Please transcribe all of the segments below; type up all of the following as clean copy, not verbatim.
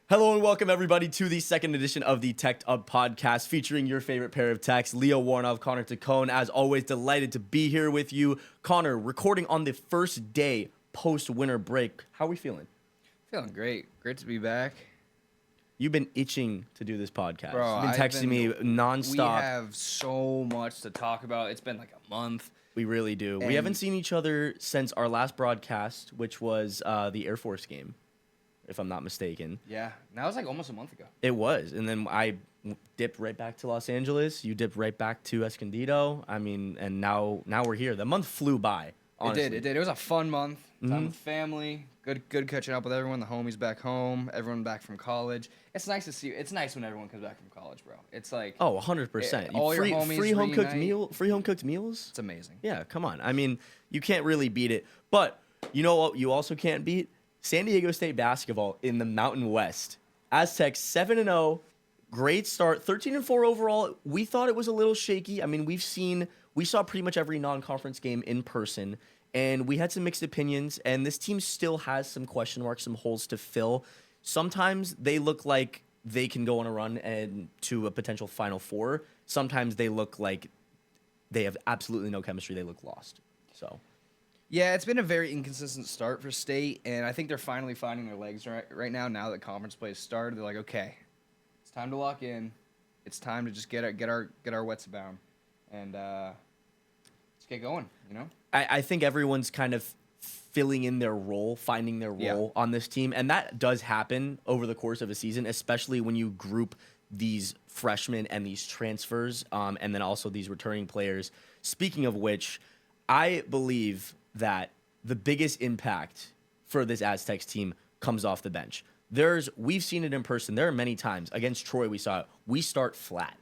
Hello and welcome everybody to the second edition of the Tec'd podcast featuring your favorite pair of techs, Leo Warnoff, Connor Tacone. As always, delighted to be here with you. Connor, recording on the first day post-winter break. How are we feeling? Feeling great. Great to be back. You've been itching to do this podcast. Bro, You've been texting me nonstop. We have so much to talk about. It's been like a month. We really do. We haven't seen each other since our last broadcast, which was the Air Force game, if I'm not mistaken. Yeah, that was like almost a month ago. It was. And then I dipped right back to Los Angeles. You dipped right back to Escondido. I mean, and now we're here. The month flew by, honestly. It did. It was a fun month. Time with family. Good catching up with everyone. The homies back home. Everyone back from college. It's nice to see. It's nice when everyone comes back from college, bro. It's like 100%. All your homies free home cooked reunite. free home cooked meals. It's amazing. Yeah, come on. I mean, you can't really beat it. But you know what? You also can't beat San Diego State basketball in the Mountain West. Aztecs 7-0, great start, 13-4 overall. We thought it was a little shaky. I mean, we saw pretty much every non-conference game in person, and we had some mixed opinions. And this team still has some question marks, some holes to fill. Sometimes they look like they can go on a run and to a potential Final Four. Sometimes they look like they have absolutely no chemistry. They look lost. So. Yeah, it's been a very inconsistent start for State, and I think they're finally finding their legs right now. Now that conference play has started, they're like, okay, it's time to lock in. It's time to just get our wets about, and let's get going. You know, I think everyone's kind of filling in their role, finding their role on this team, and that does happen over the course of a season, especially when you group these freshmen and these transfers, and then also these returning players. Speaking of which, I believe that the biggest impact for this Aztecs team comes off the bench. We've seen it in person. There are many times against Troy we saw it. We start flat,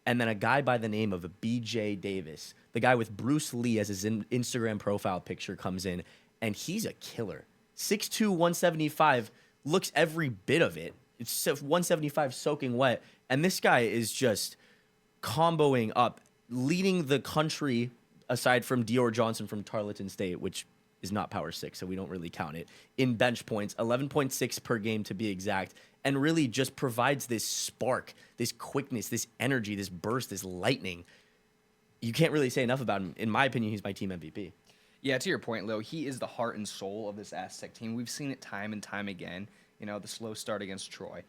and then a guy by the name of BJ Davis, the guy with Bruce Lee as his Instagram profile picture, comes in, and he's a killer. 6'2", 175, looks every bit of it. It's 175 soaking wet, and this guy is just comboing up, leading the country, aside from Dior Johnson from Tarleton State, which is not Power 6, so we don't really count it, in bench points, 11.6 per game to be exact, and really just provides this spark, this quickness, this energy, this burst, this lightning. You can't really say enough about him. In my opinion, he's my team MVP. Yeah, to your point, Leo, he is the heart and soul of this Aztec team. We've seen it time and time again. You know, the slow start against Troy.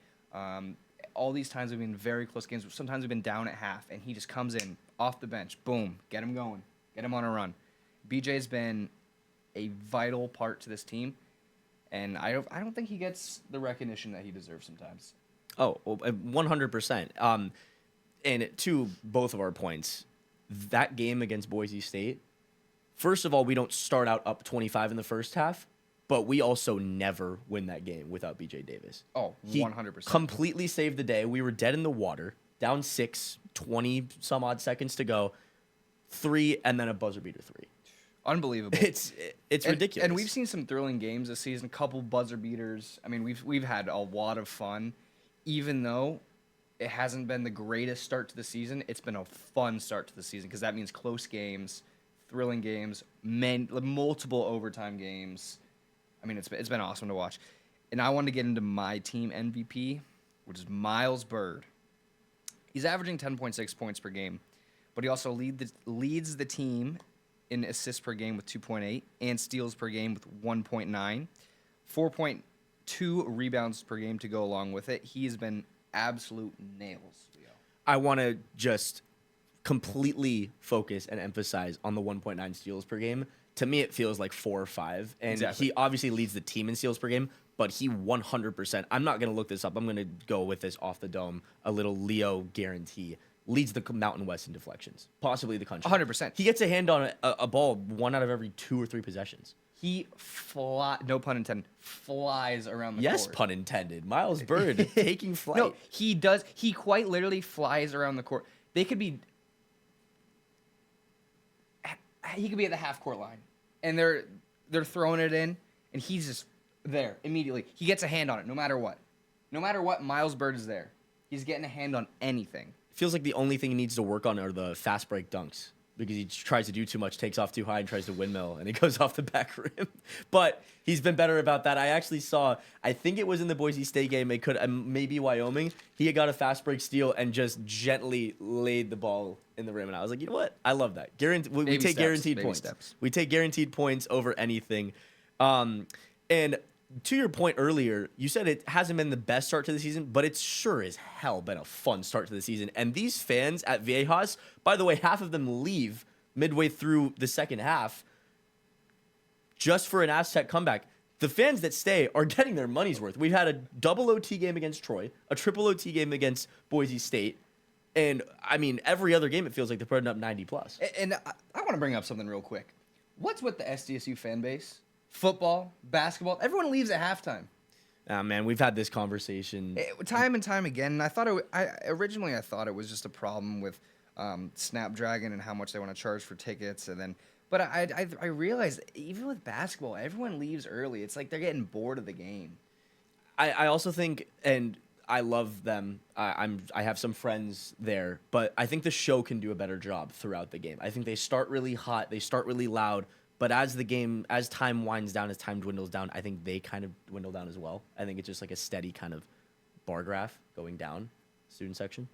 All these times we've been very close games. Sometimes we've been down at half, and he just comes in off the bench, boom, get him going, get him on a run. BJ's been a vital part to this team, and I don't think he gets the recognition that he deserves sometimes. Oh, 100%. And to both of our points, that game against Boise State, first of all, we don't start out up 25 in the first half, but we also never win that game without BJ Davis. Oh, 100%. Completely saved the day. We were dead in the water, down 6, 20 some odd seconds to go, 3, and then a buzzer beater 3. Unbelievable. It's ridiculous. And we've seen some thrilling games this season, a couple buzzer beaters. I mean, we've had a lot of fun, even though it hasn't been the greatest start to the season. It's been a fun start to the season because that means close games, thrilling games, multiple overtime games. I mean, it's been awesome to watch. And I wanted to get into my team MVP, which is Miles Bird. He's averaging 10.6 points per game, but he also leads the team in assists per game with 2.8 and steals per game with 1.9, 4.2 rebounds per game to go along with it. He has been absolute nails, Leo. I want to just completely focus and emphasize on the 1.9 steals per game. To me, it feels like 4 or 5, and Exactly. He obviously leads the team in steals per game, but he 100%, I'm not going to look this up, I'm going to go with this off the dome, a little Leo guarantee, leads the Mountain West in deflections, possibly the country. 100%. He gets a hand on a ball 1 out of every 2 or 3 possessions. He no pun intended, flies around the Yes, court. pun intended. Miles Bird taking flight. No, he does. He quite literally flies around the court. He could be at the half court line, and they're throwing it in, and he's just there immediately. He gets a hand on it, no matter what. No matter what, Miles Bird is there. He's getting a hand on anything. Feels like the only thing he needs to work on are the fast break dunks. because he tries to do too much, takes off too high, and tries to windmill, and he goes off the back rim. But he's been better about that. I actually saw, I think it was in the Boise State game, it could maybe Wyoming. He had got a fast break steal and just gently laid the ball in the rim, and I was like, you know what? I love that. We take guaranteed points. Steps. We take guaranteed points over anything. And to your point earlier, you said it hasn't been the best start to the season, but it's sure as hell been a fun start to the season. And these fans at Viejas, by the way, half of them leave midway through the second half just for an Aztec comeback. The fans that stay are getting their money's worth. We've had a double OT game against Troy, a triple OT game against Boise State, and I mean, every other game it feels like they're putting up 90 plus. And I want to bring up something real quick. What's with the SDSU fan base? Football, basketball, everyone leaves at halftime. Man, we've had this conversation Time and time again. And I thought originally thought it was just a problem with Snapdragon and how much they want to charge for tickets, but I realized even with basketball, everyone leaves early. It's like they're getting bored of the game. I also think, and I love them. I have some friends there, but I think the show can do a better job throughout the game. I think they start really hot, they start really loud. But as time winds down, as time dwindles down, I think they kind of dwindle down as well. I think it's just like a steady kind of bar graph going down, student section.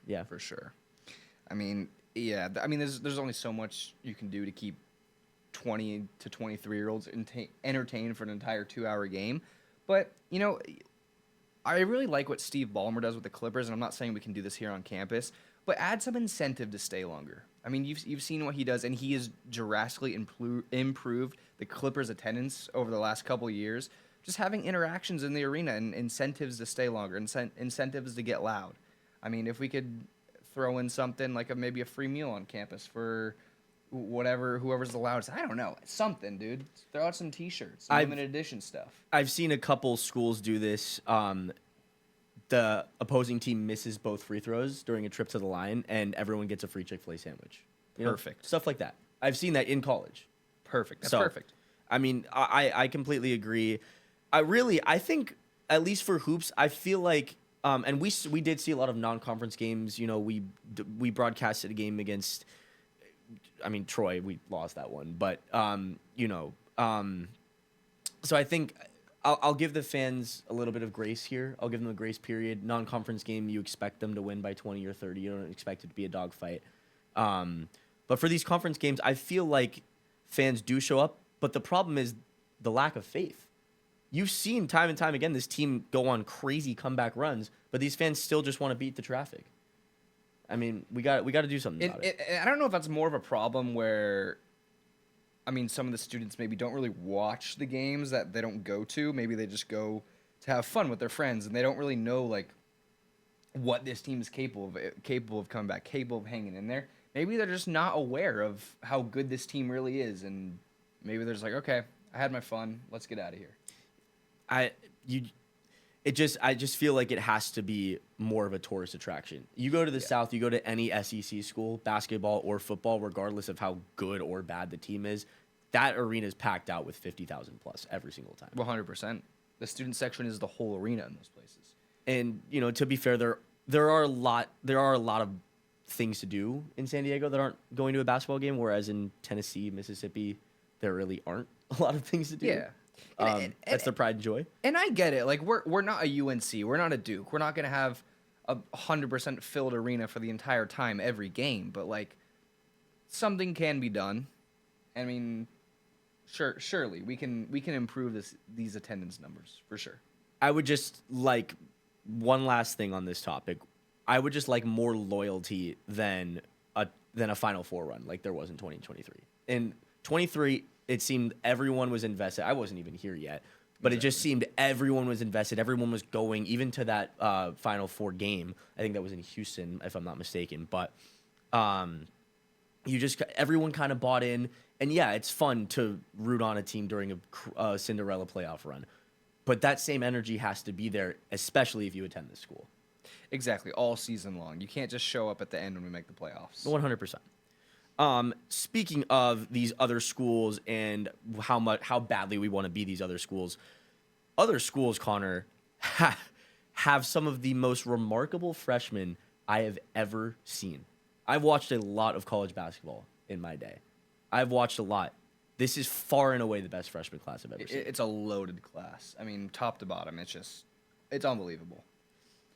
Yeah, for sure. I mean, there's only so much you can do to keep 20 to 23-year-olds entertained for an entire 2-hour game. But, I really like what Steve Ballmer does with the Clippers, and I'm not saying we can do this here on campus, but add some incentive to stay longer. I mean, you've seen what he does, and he has drastically improved the Clippers' attendance over the last couple of years. Just having interactions in the arena and incentives to stay longer, incentives to get loud. I mean, if we could throw in something like maybe a free meal on campus for whoever's the loudest. I don't know, something, dude. Throw out some T-shirts, limited edition stuff. I've seen a couple schools do this. The opposing team misses both free throws during a trip to the line, and everyone gets a free Chick-fil-A sandwich. Perfect. Stuff like that. I've seen that in college. Perfect. That's perfect. I mean, I completely agree. I think, at least for hoops, I feel like, and we did see a lot of non-conference games. We broadcasted a game against, Troy. We lost that one. But, so I think I'll give the fans a little bit of grace here. I'll give them a grace period. Non-conference game, you expect them to win by 20 or 30. You don't expect it to be a dogfight. But for these conference games, I feel like fans do show up. But the problem is the lack of faith. You've seen time and time again this team go on crazy comeback runs, but these fans still just want to beat the traffic. I mean, we got to do something about it. I don't know if that's more of a problem where, some of the students maybe don't really watch the games that they don't go to. Maybe they just go to have fun with their friends, and they don't really know what this team is capable of coming back, capable of hanging in there. Maybe they're just not aware of how good this team really is, and maybe they're just like, okay, I had my fun, let's get out of here. I just feel like it has to be more of a tourist attraction. You go to the South, you go to any SEC school, basketball or football, regardless of how good or bad the team is, that arena is packed out with 50,000 plus every single time. 100%. The student section is the whole arena in those places. And to be fair, there are a lot of things to do in San Diego that aren't going to a basketball game, whereas in Tennessee, Mississippi, there really aren't a lot of things to do. Yeah. That's their pride and joy. And I get it. We're not a UNC. We're not a Duke. We're not going to have a 100% filled arena for the entire time every game. But, something can be done. Surely we can improve these attendance numbers for sure. I would just like one last thing on this topic. I would just like more loyalty than a Final Four run like there was in 2023. In 23, it seemed everyone was invested. I wasn't even here yet, but It just seemed everyone was invested. Everyone was going, even to that Final Four game. I think that was in Houston, if I'm not mistaken. But everyone kind of bought in. And yeah, it's fun to root on a team during a Cinderella playoff run. But that same energy has to be there, especially if you attend this school. Exactly, all season long. You can't just show up at the end when we make the playoffs. 100%. Speaking of these other schools and how badly we want to be these other schools, Connor, have some of the most remarkable freshmen I have ever seen. I've watched a lot of college basketball in my day. I've watched a lot. This is far and away the best freshman class I've ever seen. It's a loaded class. I mean, top to bottom, it's unbelievable.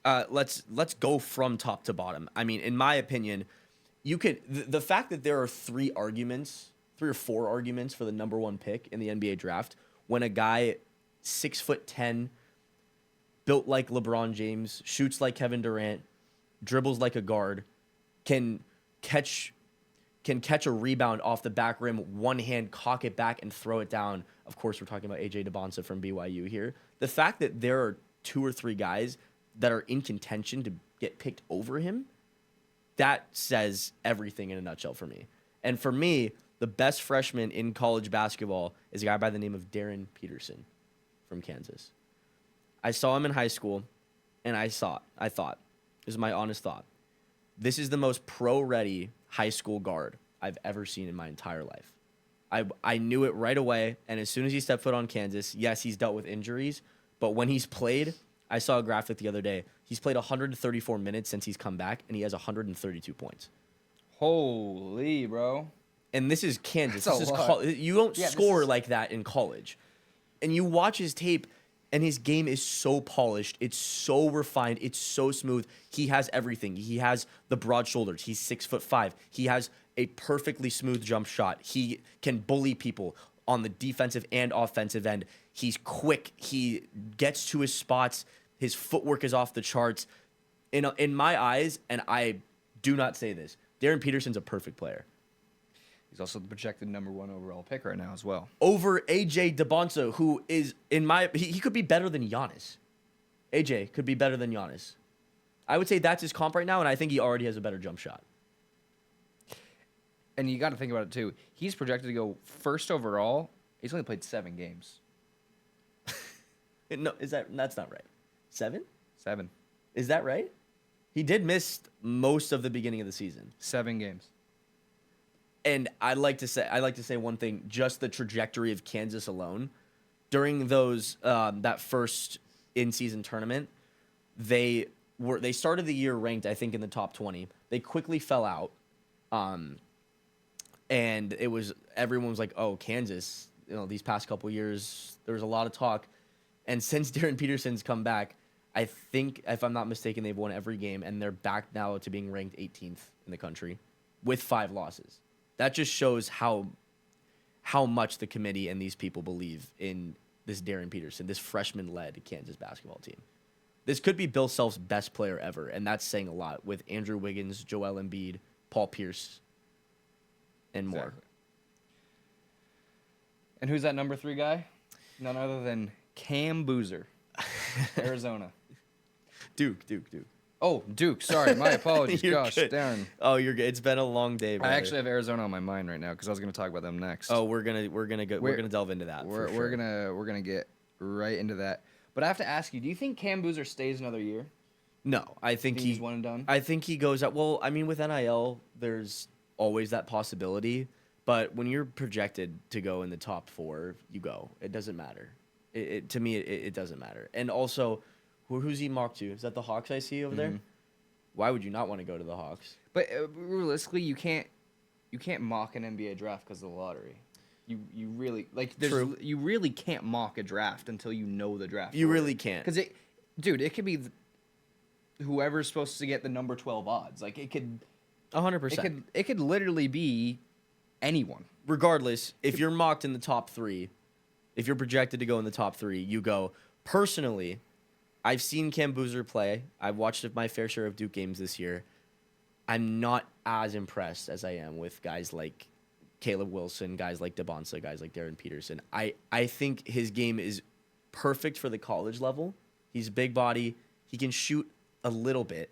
Let's go from top to bottom. I mean, in my opinion, you could the fact that there are 3 or 4 arguments for the number 1 pick in the NBA draft when a guy 6'10", built like LeBron James, shoots like Kevin Durant, dribbles like a guard, can catch a rebound off the back rim, one hand, cock it back, and throw it down. Of course, we're talking about AJ DeBonsa from BYU here. The fact that there are 2 or 3 guys that are in contention to get picked over him, that says everything in a nutshell for me. And for me, the best freshman in college basketball is a guy by the name of Darren Peterson from Kansas. I saw him in high school, and I thought, this is my honest thought, this is the most pro-ready high school guard I've ever seen in my entire life. I knew it right away, and as soon as he stepped foot on Kansas, yes, he's dealt with injuries, but when he's played, I saw a graphic the other day, he's played 134 minutes since he's come back, and he has 132 points. Holy, bro. And this is Kansas. That's This a is lot. you don't score like that in college. And you watch his tape, and his game is so polished. It's so refined. It's so smooth. He has everything. He has the broad shoulders. He's 6'5". He has a perfectly smooth jump shot. He can bully people on the defensive and offensive end. He's quick. He gets to his spots. His footwork is off the charts. In my eyes, and I do not say this, Darren Peterson's a perfect player. He's also the projected number 1 overall pick right now as well. Over AJ DeBonsa, who is, he could be better than Giannis. AJ could be better than Giannis. I would say that's his comp right now, and I think he already has a better jump shot. And you got to think about it, too. He's projected to go first overall. He's only played 7 games. No, that's not right. 7? 7. Is that right? He did miss most of the beginning of the season. 7 games. And I'd like to say one thing, just the trajectory of Kansas alone. During those that first in-season tournament, they started the year ranked, I think, in the top 20. They quickly fell out. And everyone was like, "Oh, Kansas, these past couple years, there was a lot of talk." And since Darren Peterson's come back, I think, if I'm not mistaken, they've won every game, and they're back now to being ranked 18th in the country with 5 losses. That just shows how much the committee and these people believe in this Darren Peterson, this freshman-led Kansas basketball team. This could be Bill Self's best player ever, and that's saying a lot, with Andrew Wiggins, Joel Embiid, Paul Pierce, and more. Exactly. And who's that number 3 guy? None other than Cam Boozer, Arizona. Duke. Oh, Duke. Sorry, my apologies. You're Gosh, good. darn. Oh, you're good. It's been a long day, brother. I actually have Arizona on my mind right now because I was going to talk about them next. Oh, we're gonna delve into that. We're gonna get right into that. But I have to ask you: do you think Cam Boozer stays another year? No, I think He's one and done. I think he goes out. Well, I mean, with NIL, there's always that possibility. But when you're projected to go in the top 4, you go. It doesn't matter. To me, it doesn't matter. And also, who's he mocked to? Is that the Hawks I see over there? Why would you not want to go to the Hawks? But realistically, you can't mock an NBA draft because of the lottery. You really True. You really can't mock a draft until you know the draft. You really can't. Because it could be whoever's supposed to get the number 12 odds. Like it could 100%. It could literally be anyone. Regardless, if you're mocked in the top 3, if you're projected to go in the top 3, you go. Personally, I've seen Cam Boozer play. I've watched my fair share of Duke games this year. I'm not as impressed as I am with guys like Caleb Wilson, guys like DeBonsa, guys like Darren Peterson. I think his game is perfect for the college level. He's big body. He can shoot a little bit,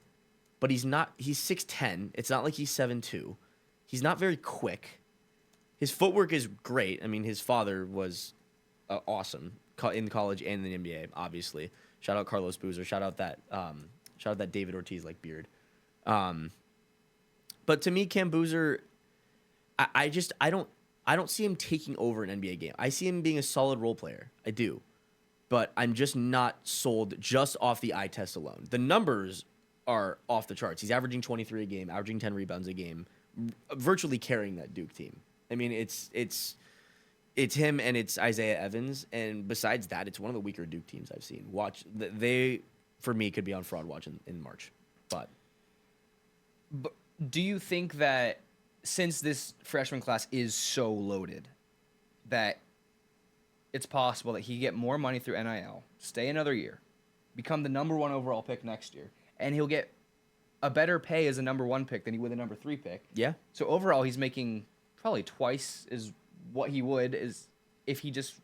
but he's 6'10". It's not like he's 7'2". He's not very quick. His footwork is great. I mean, his father was awesome in college and in the NBA, obviously. Shout out Carlos Boozer. Shout out that David Ortiz like beard. But to me, Cam Boozer, I don't see him taking over an NBA game. I see him being a solid role player. I do. But I'm just not sold just off the eye test alone. The numbers are off the charts. He's averaging 23 a game, averaging 10 rebounds a game, virtually carrying that Duke team. I mean, it's him and it's Isaiah Evans, and besides that, it's one of the weaker Duke teams I've seen. They for me could be on fraud watch in March, but do you think that since this freshman class is so loaded, that it's possible that he get more money through NIL, stay another year, become the number 1 overall pick next year, and he'll get a better pay as a number 1 pick than he would a number 3 pick? Yeah. So overall, he's making probably twice as what he would is if he just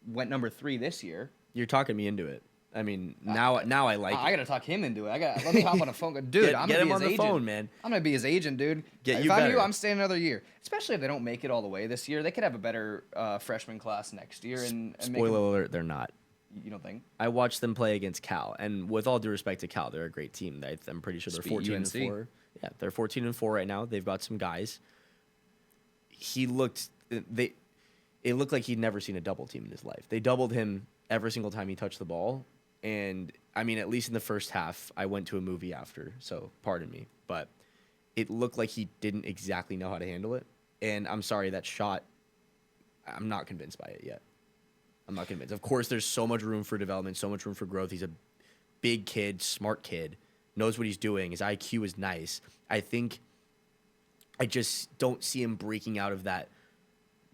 went number 3 this year. You're talking me into it. I mean, now I like it. I gotta talk him into it. Let me hop on a phone. Dude, I'm get gonna him be on his the agent. phone, man. I'm gonna be his agent, dude. If I'm better. you, I'm staying another year. Especially if they don't make it all the way this year. They could have a better freshman class next year. And Spoiler alert, they're not. You don't think? I watched them play against Cal, and with all due respect to Cal, they're a great team. I'm pretty sure they're 14-4. Yeah, they're 14-4 right now. They've got some guys. It looked like he'd never seen a double team in his life. They doubled him every single time he touched the ball. And, I mean, at least in the first half, I went to a movie after, so pardon me. But it looked like he didn't exactly know how to handle it. And I'm sorry, that shot, I'm not convinced by it yet. I'm not convinced. Of course, there's so much room for development, so much room for growth. He's a big kid, smart kid, knows what he's doing. His IQ is nice. I just don't see him breaking out of that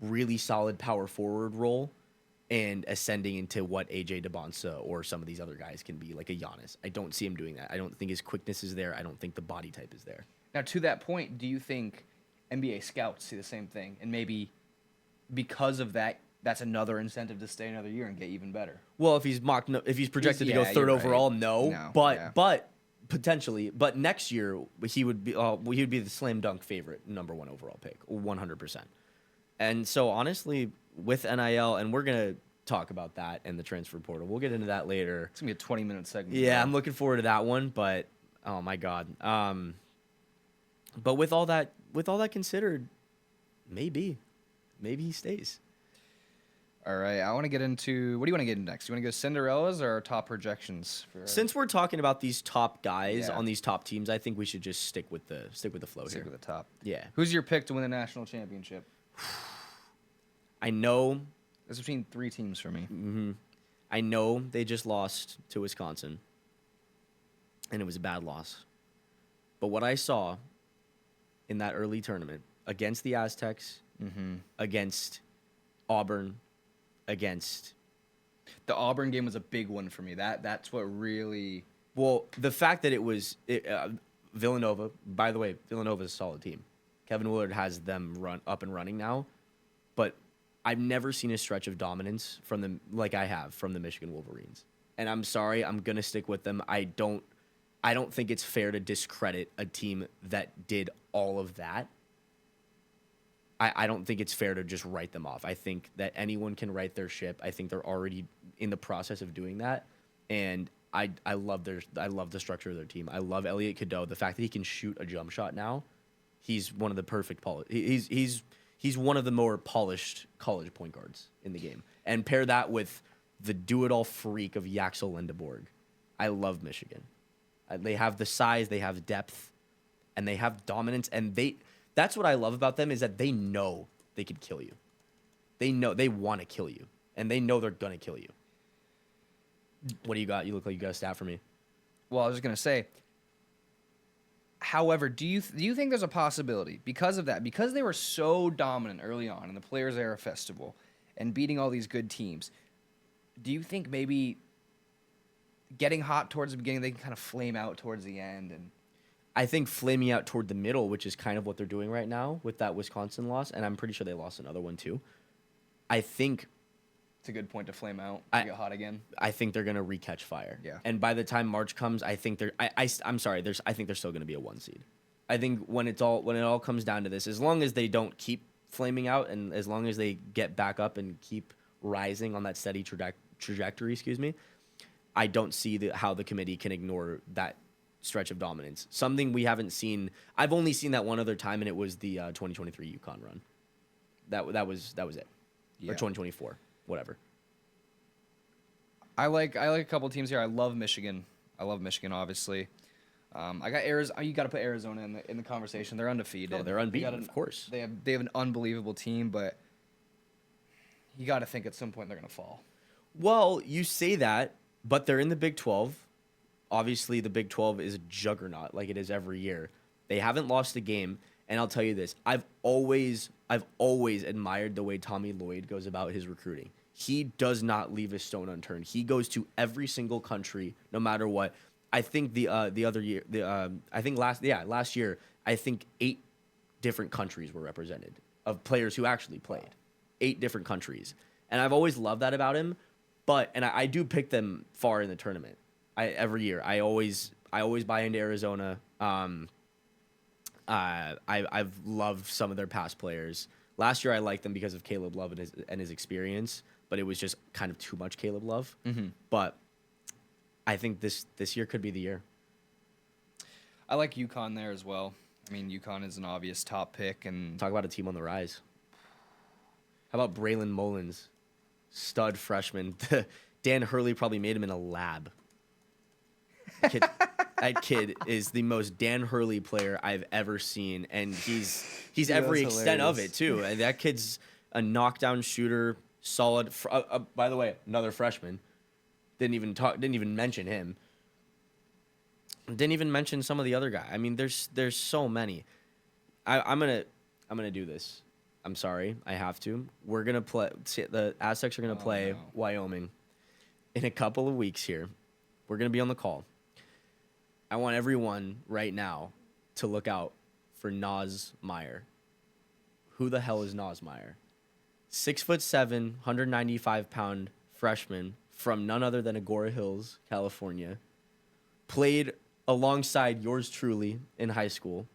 really solid power forward role and ascending into what AJ DeBonsa or some of these other guys can be, like a Giannis. I don't see him doing that. I don't think his quickness is there. I don't think the body type is there. Now, to that point, do you think NBA scouts see the same thing? And maybe because of that, that's another incentive to stay another year and get even better. Well, if he's projected to go third overall, no. But potentially. But next year, he would be the slam dunk favorite number 1 overall pick, 100%. And so, honestly, with NIL, and we're going to talk about that and the transfer portal. We'll get into that later. It's going to be a 20-minute segment. Yeah, I'm looking forward to that one, but oh my God. But with all that considered, maybe he stays. All right, I want to get into, what do you want to get into next? You want to go Cinderellas or top projections? Since we're talking about these top guys on these top teams, I think we should just stick with the flow here. Stick with the top. Yeah. Who's your pick to win the national championship? I know it's between 3 teams for me. Mm-hmm. I know they just lost to Wisconsin, and it was a bad loss. But what I saw in that early tournament against the Aztecs, against Auburn, against the Auburn game was a big one for me. That's what really. Well, the fact that it was Villanova. By the way, Villanova is a solid team. Kevin Willard has them up and running now, but I've never seen a stretch of dominance from them like I have from the Michigan Wolverines. And I'm sorry, I'm gonna stick with them. I don't think it's fair to discredit a team that did all of that. I don't think it's fair to just write them off. I think that anyone can right their ship. I think they're already in the process of doing that, and I love the structure of their team. I love Elliot Cadeau. The fact that he can shoot a jump shot now, he's one of the perfect he's one of the more polished college point guards in the game. And pair that with the do-it-all freak of Yaxel Lindeborg. I love Michigan. They have the size, they have depth, and they have dominance, and that's what I love about them is that they know they could kill you. They know they want to kill you, and they know they're going to kill you. What do you got? You look like you got a stat for me. Well, I was just going to say, however, do you think there's a possibility because of that, because they were so dominant early on in the Players Era Festival and beating all these good teams, do you think maybe getting hot towards the beginning, they can kind of flame out towards the end? And I think flaming out toward the middle, which is kind of what they're doing right now with that Wisconsin loss, and I'm pretty sure they lost another one too. I think it's a good point to flame out, to get hot again. I think they're gonna recatch fire. Yeah. And by the time March comes, I think I'm sorry. I think they're still gonna be a 1 seed. I think when it all comes down to this, as long as they don't keep flaming out, and as long as they get back up and keep rising on that steady trajectory, I don't see how the committee can ignore that stretch of dominance. Something we haven't seen. I've only seen that one other time, and it was the 2023 UConn run. That was it. Yeah. Or 2024, whatever. I like a couple teams here. I love Michigan. Obviously. I got Arizona. You got to put Arizona in the conversation. They're undefeated. Oh, they're unbeaten, of course. They have an unbelievable team, but you got to think at some point they're gonna fall. Well, you say that, but they're in the Big 12. Obviously, the Big 12 is a juggernaut like it is every year. They haven't lost a game, and I'll tell you this. I've always admired the way Tommy Lloyd goes about his recruiting. He does not leave a stone unturned. He goes to every single country, no matter what. I think the other year, last year, I think 8 different countries were represented of players who actually played. 8 different countries, and I've always loved that about him. But I do pick them far in the tournament. Every year, I always buy into Arizona. I've loved some of their past players. Last year, I liked them because of Caleb Love and his experience, but it was just kind of too much Caleb Love. Mm-hmm. But I think this year could be the year. I like UConn there as well. I mean, UConn is an obvious top pick, and Talk about a team on the rise. How about Braylon Mullins, stud freshman? Dan Hurley probably made him in a lab. That kid is the most Dan Hurley player I've ever seen, and he's every extent of it too. And that kid's a knockdown shooter, solid. By the way, another freshman. Didn't even mention him. Didn't even mention some of the other guys. I mean, there's so many. I'm gonna do this. I'm sorry, I have to. We're gonna play. The Aztecs are gonna play Wyoming in a couple of weeks here. We're gonna be on the call. I want everyone right now to look out for Nas Meyer. Who the hell is Nas Meyer? 6'7", 195-pound freshman from none other than Agora Hills, California. Played alongside yours truly in high school.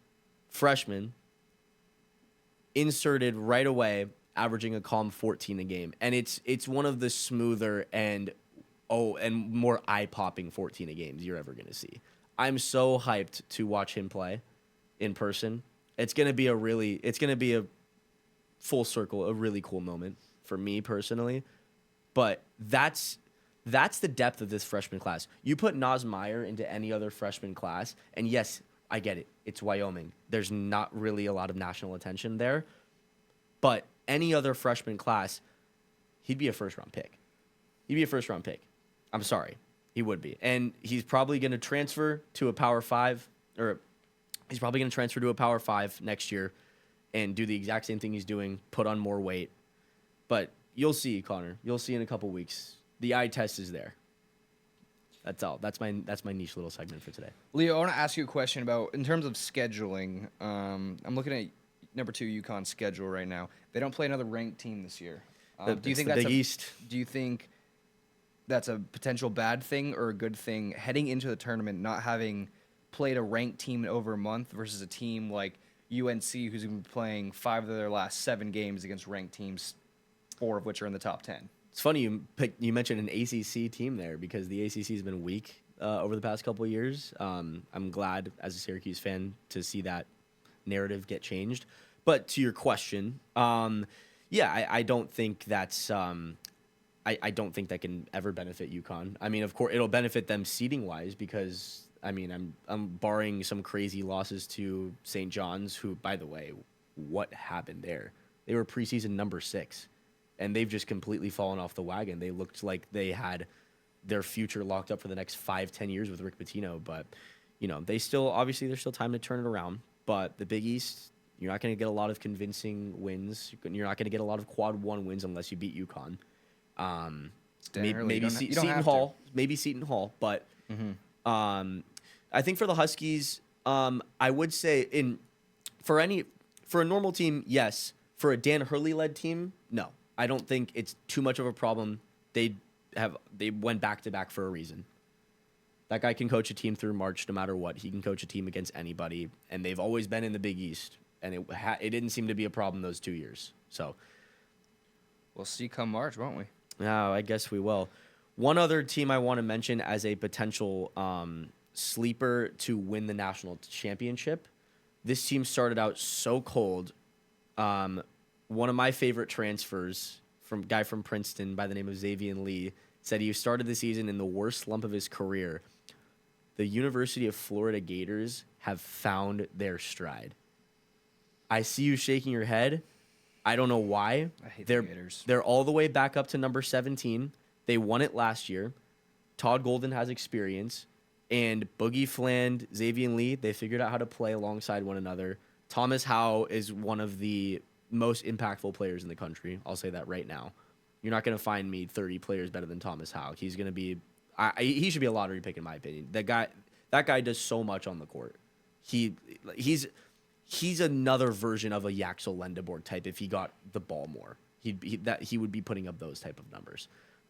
Freshman. Inserted right away, averaging a calm 14 a game. And it's one of the smoother and more eye-popping 14 a games you're ever going to see. I'm so hyped to watch him play in person. It's going to be a full circle, a really cool moment for me personally. But that's the depth of this freshman class. You put Nas Meyer into any other freshman class, and yes, I get it. It's Wyoming. There's not really a lot of national attention there. But any other freshman class, he'd be a first-round pick. I'm sorry. He would be. And he's probably going to transfer to a Power 5, next year and do the exact same thing he's doing, put on more weight. But you'll see, Connor. You'll see in a couple weeks. The eye test is there. That's all. That's my niche little segment for today. Leo, I want to ask you a question about, in terms of scheduling. I'm looking at number 2 UConn's schedule right now. They don't play another ranked team this year. Do you think that's Big East? Do you think that's a potential bad thing or a good thing heading into the tournament, not having played a ranked team in over a month versus a team like UNC, who's going to be playing 5 of their last 7 games against ranked teams, 4 of which are in the top 10? It's funny you mentioned an ACC team there because the ACC has been weak over the past couple of years. I'm glad as a Syracuse fan to see that narrative get changed. But to your question, I don't think that's I don't think that can ever benefit UConn. I mean, of course, it'll benefit them seeding wise because I mean I'm barring some crazy losses to St. John's, who, by the way, what happened there? They were preseason number 6. And they've just completely fallen off the wagon. They looked like they had their future locked up for the next 5-10 years with Rick Pitino. But, there's still time to turn it around. But the Big East, you're not going to get a lot of convincing wins. You're not going to get a lot of quad 1 wins unless you beat UConn. Maybe Seton Hall. Maybe Seton Hall. But I think for the Huskies, I would say for a normal team, yes. For a Dan Hurley-led team, no. I don't think it's too much of a problem. They went back-to-back for a reason. That guy can coach a team through March no matter what. He can coach a team against anybody, and they've always been in the Big East, and it didn't seem to be a problem those 2 years. So we'll see come March, won't we? No, I guess we will. One other team I want to mention as a potential sleeper to win the national championship. This team started out so cold. One of my favorite transfers from Princeton by the name of Xavier Lee said he started the season in the worst slump of his career. the University of Florida Gators have found their stride. I see you shaking your head. I don't know why. I hate the Gators. They're all the way back up to number 17. They won it last year. Todd Golden has experience. And Boogie Fland, Xavier Lee, they figured out how to play alongside one another. Thomas Howe is one of the most impactful players in the country. I'll say that right now. You're not going to find me 30 players better than Thomas Howe. He's going to be he should be a lottery pick in my opinion. That guy does so much on the court. He's another version of a Yaxel Lendeborg type if he got the ball more. He would be putting up those type of numbers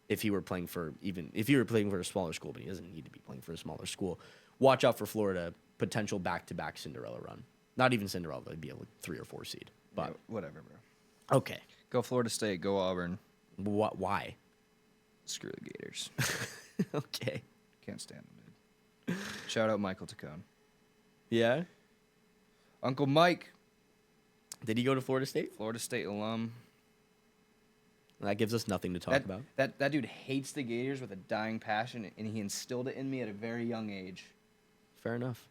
if he were playing for a smaller school, but he doesn't need to be playing for a smaller school. Watch out for Florida, potential back-to-back Cinderella run. Not even Cinderella, it'd be a 3 or 4 seed. But yeah, whatever, bro. Okay. Go Florida State, go Auburn. Why? Screw the Gators. Okay. Can't stand them, dude. Shout out Michael Tec'd. Yeah? Uncle Mike, Did he go to Florida State? Florida State alum. That gives us nothing to talk about. That dude hates the Gators with a dying passion, and he instilled it in me at a very young age. Fair enough.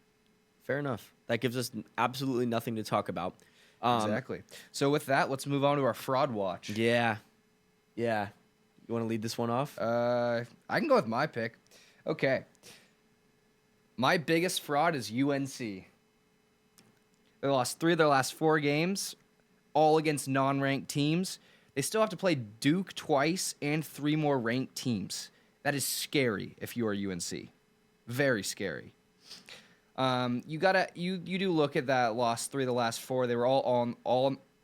That gives us absolutely nothing to talk about. Exactly. So with that, let's move on to our fraud watch. Yeah. You want to lead this one off? I can go with my pick. Okay. My biggest fraud is UNC. They lost 3 of their last 4 games, all against non-ranked teams. They still have to play Duke twice and 3 more ranked teams. That is scary if you are UNC. Very scary. You do look at that lost 3 of the last 4. They were all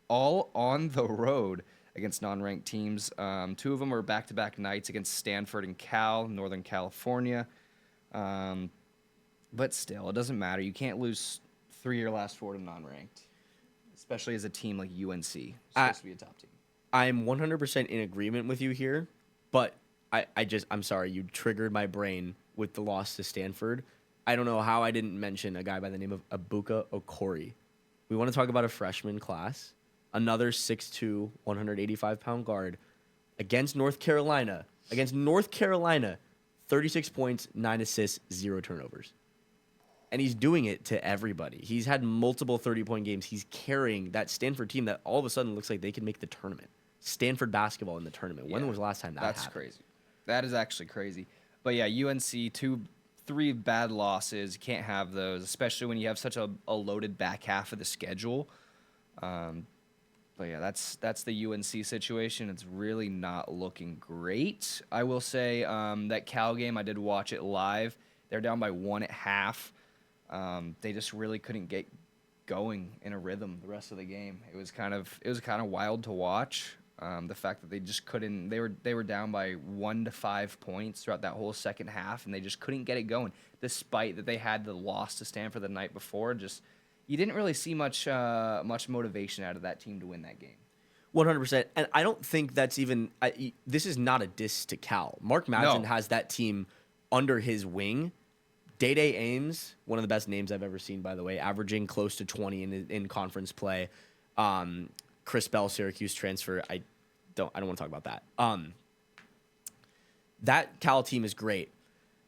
on the road against non-ranked teams. 2 of them were back-to-back nights against Stanford and Northern California. But still, it doesn't matter. You can't lose 3 of your last 4 to non-ranked, especially as a team like UNC. It's supposed to be a top team. I'm 100% in agreement with you here, but I'm sorry, you triggered my brain with the loss to Stanford. I don't know how I didn't mention a guy by the name of Abuka Okori. We want to talk about a freshman class, another 6'2", 185-pound guard against North Carolina. 36 points, 9 assists, 0 turnovers. And he's doing it to everybody. He's had multiple 30-point games. He's carrying that Stanford team that all of a sudden looks like they can make the tournament. Stanford basketball in the tournament. When was the last time that happened? That's crazy. That is actually crazy. But yeah, UNC, 3 bad losses. You can't have those, especially when you have such a loaded back half of the schedule. But yeah, that's the UNC situation. It's really not looking great. I will say that Cal game, I did watch it live. They're down by 1 at half. They just really couldn't get going in a rhythm the rest of the game. It was kind of wild to watch. The fact that they just couldn't. They were down by 1 to 5 points throughout that whole second half, and they just couldn't get it going, despite that they had the loss to Stanford the night before. Just you didn't really see much motivation out of that team to win that game. 100%. And I don't think that's even. This is not a diss to Cal. Mark Madsen has that team under his wing. Day-Day Ames, one of the best names I've ever seen, by the way, averaging close to 20 in conference play. Chris Bell, Syracuse transfer. I don't want to talk about that. That Cal team is great.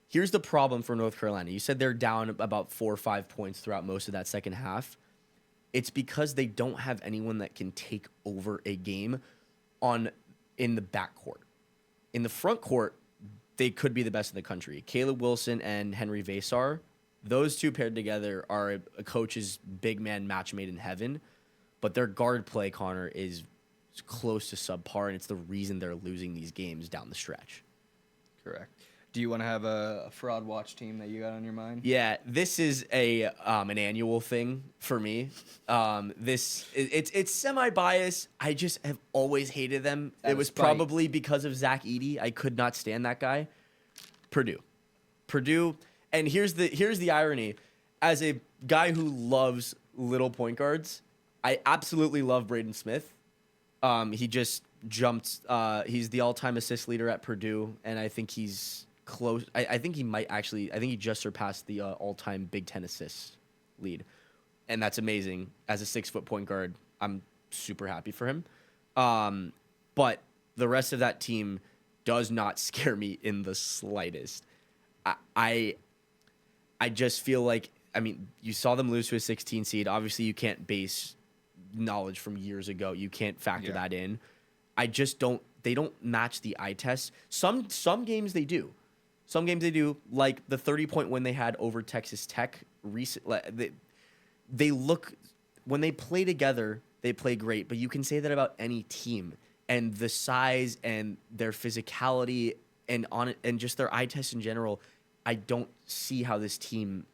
Here's the problem for North Carolina. You said they're down about 4 or 5 points throughout most of that second half. It's because they don't have anyone that can take over a game in the backcourt. In the front court, they could be the best in the country. Caleb Wilson and Henry Vasar, those two paired together are a coach's big man match made in heaven. But their guard play, Connor, is close to subpar, and it's the reason they're losing these games down the stretch. Correct. Do you want to have a fraud watch team that you got on your mind? Yeah, this is an annual thing for me. It's semi-biased. I just have always hated them. It was probably because of Zach Edey. I could not stand that guy. Purdue, and here's the irony. As a guy who loves little point guards, I absolutely love Braden Smith. He just jumped. He's the all-time assist leader at Purdue, and I think he's close. I think he might actually. I think he just surpassed the all-time Big Ten assists lead, and that's amazing. As a 6-foot point guard, I'm super happy for him. But the rest of that team does not scare me in the slightest. I I just feel like, I mean, you saw them lose to a 16 seed. Obviously, you can't base knowledge from years ago. You can't factor that in. I just don't. They don't match the eye test. Some games they do. Some games they do, like the 30-point win they had over Texas Tech. They look, when they play together, they play great. But you can say that about any team, and the size and their physicality and just their eye test in general. I don't see how this team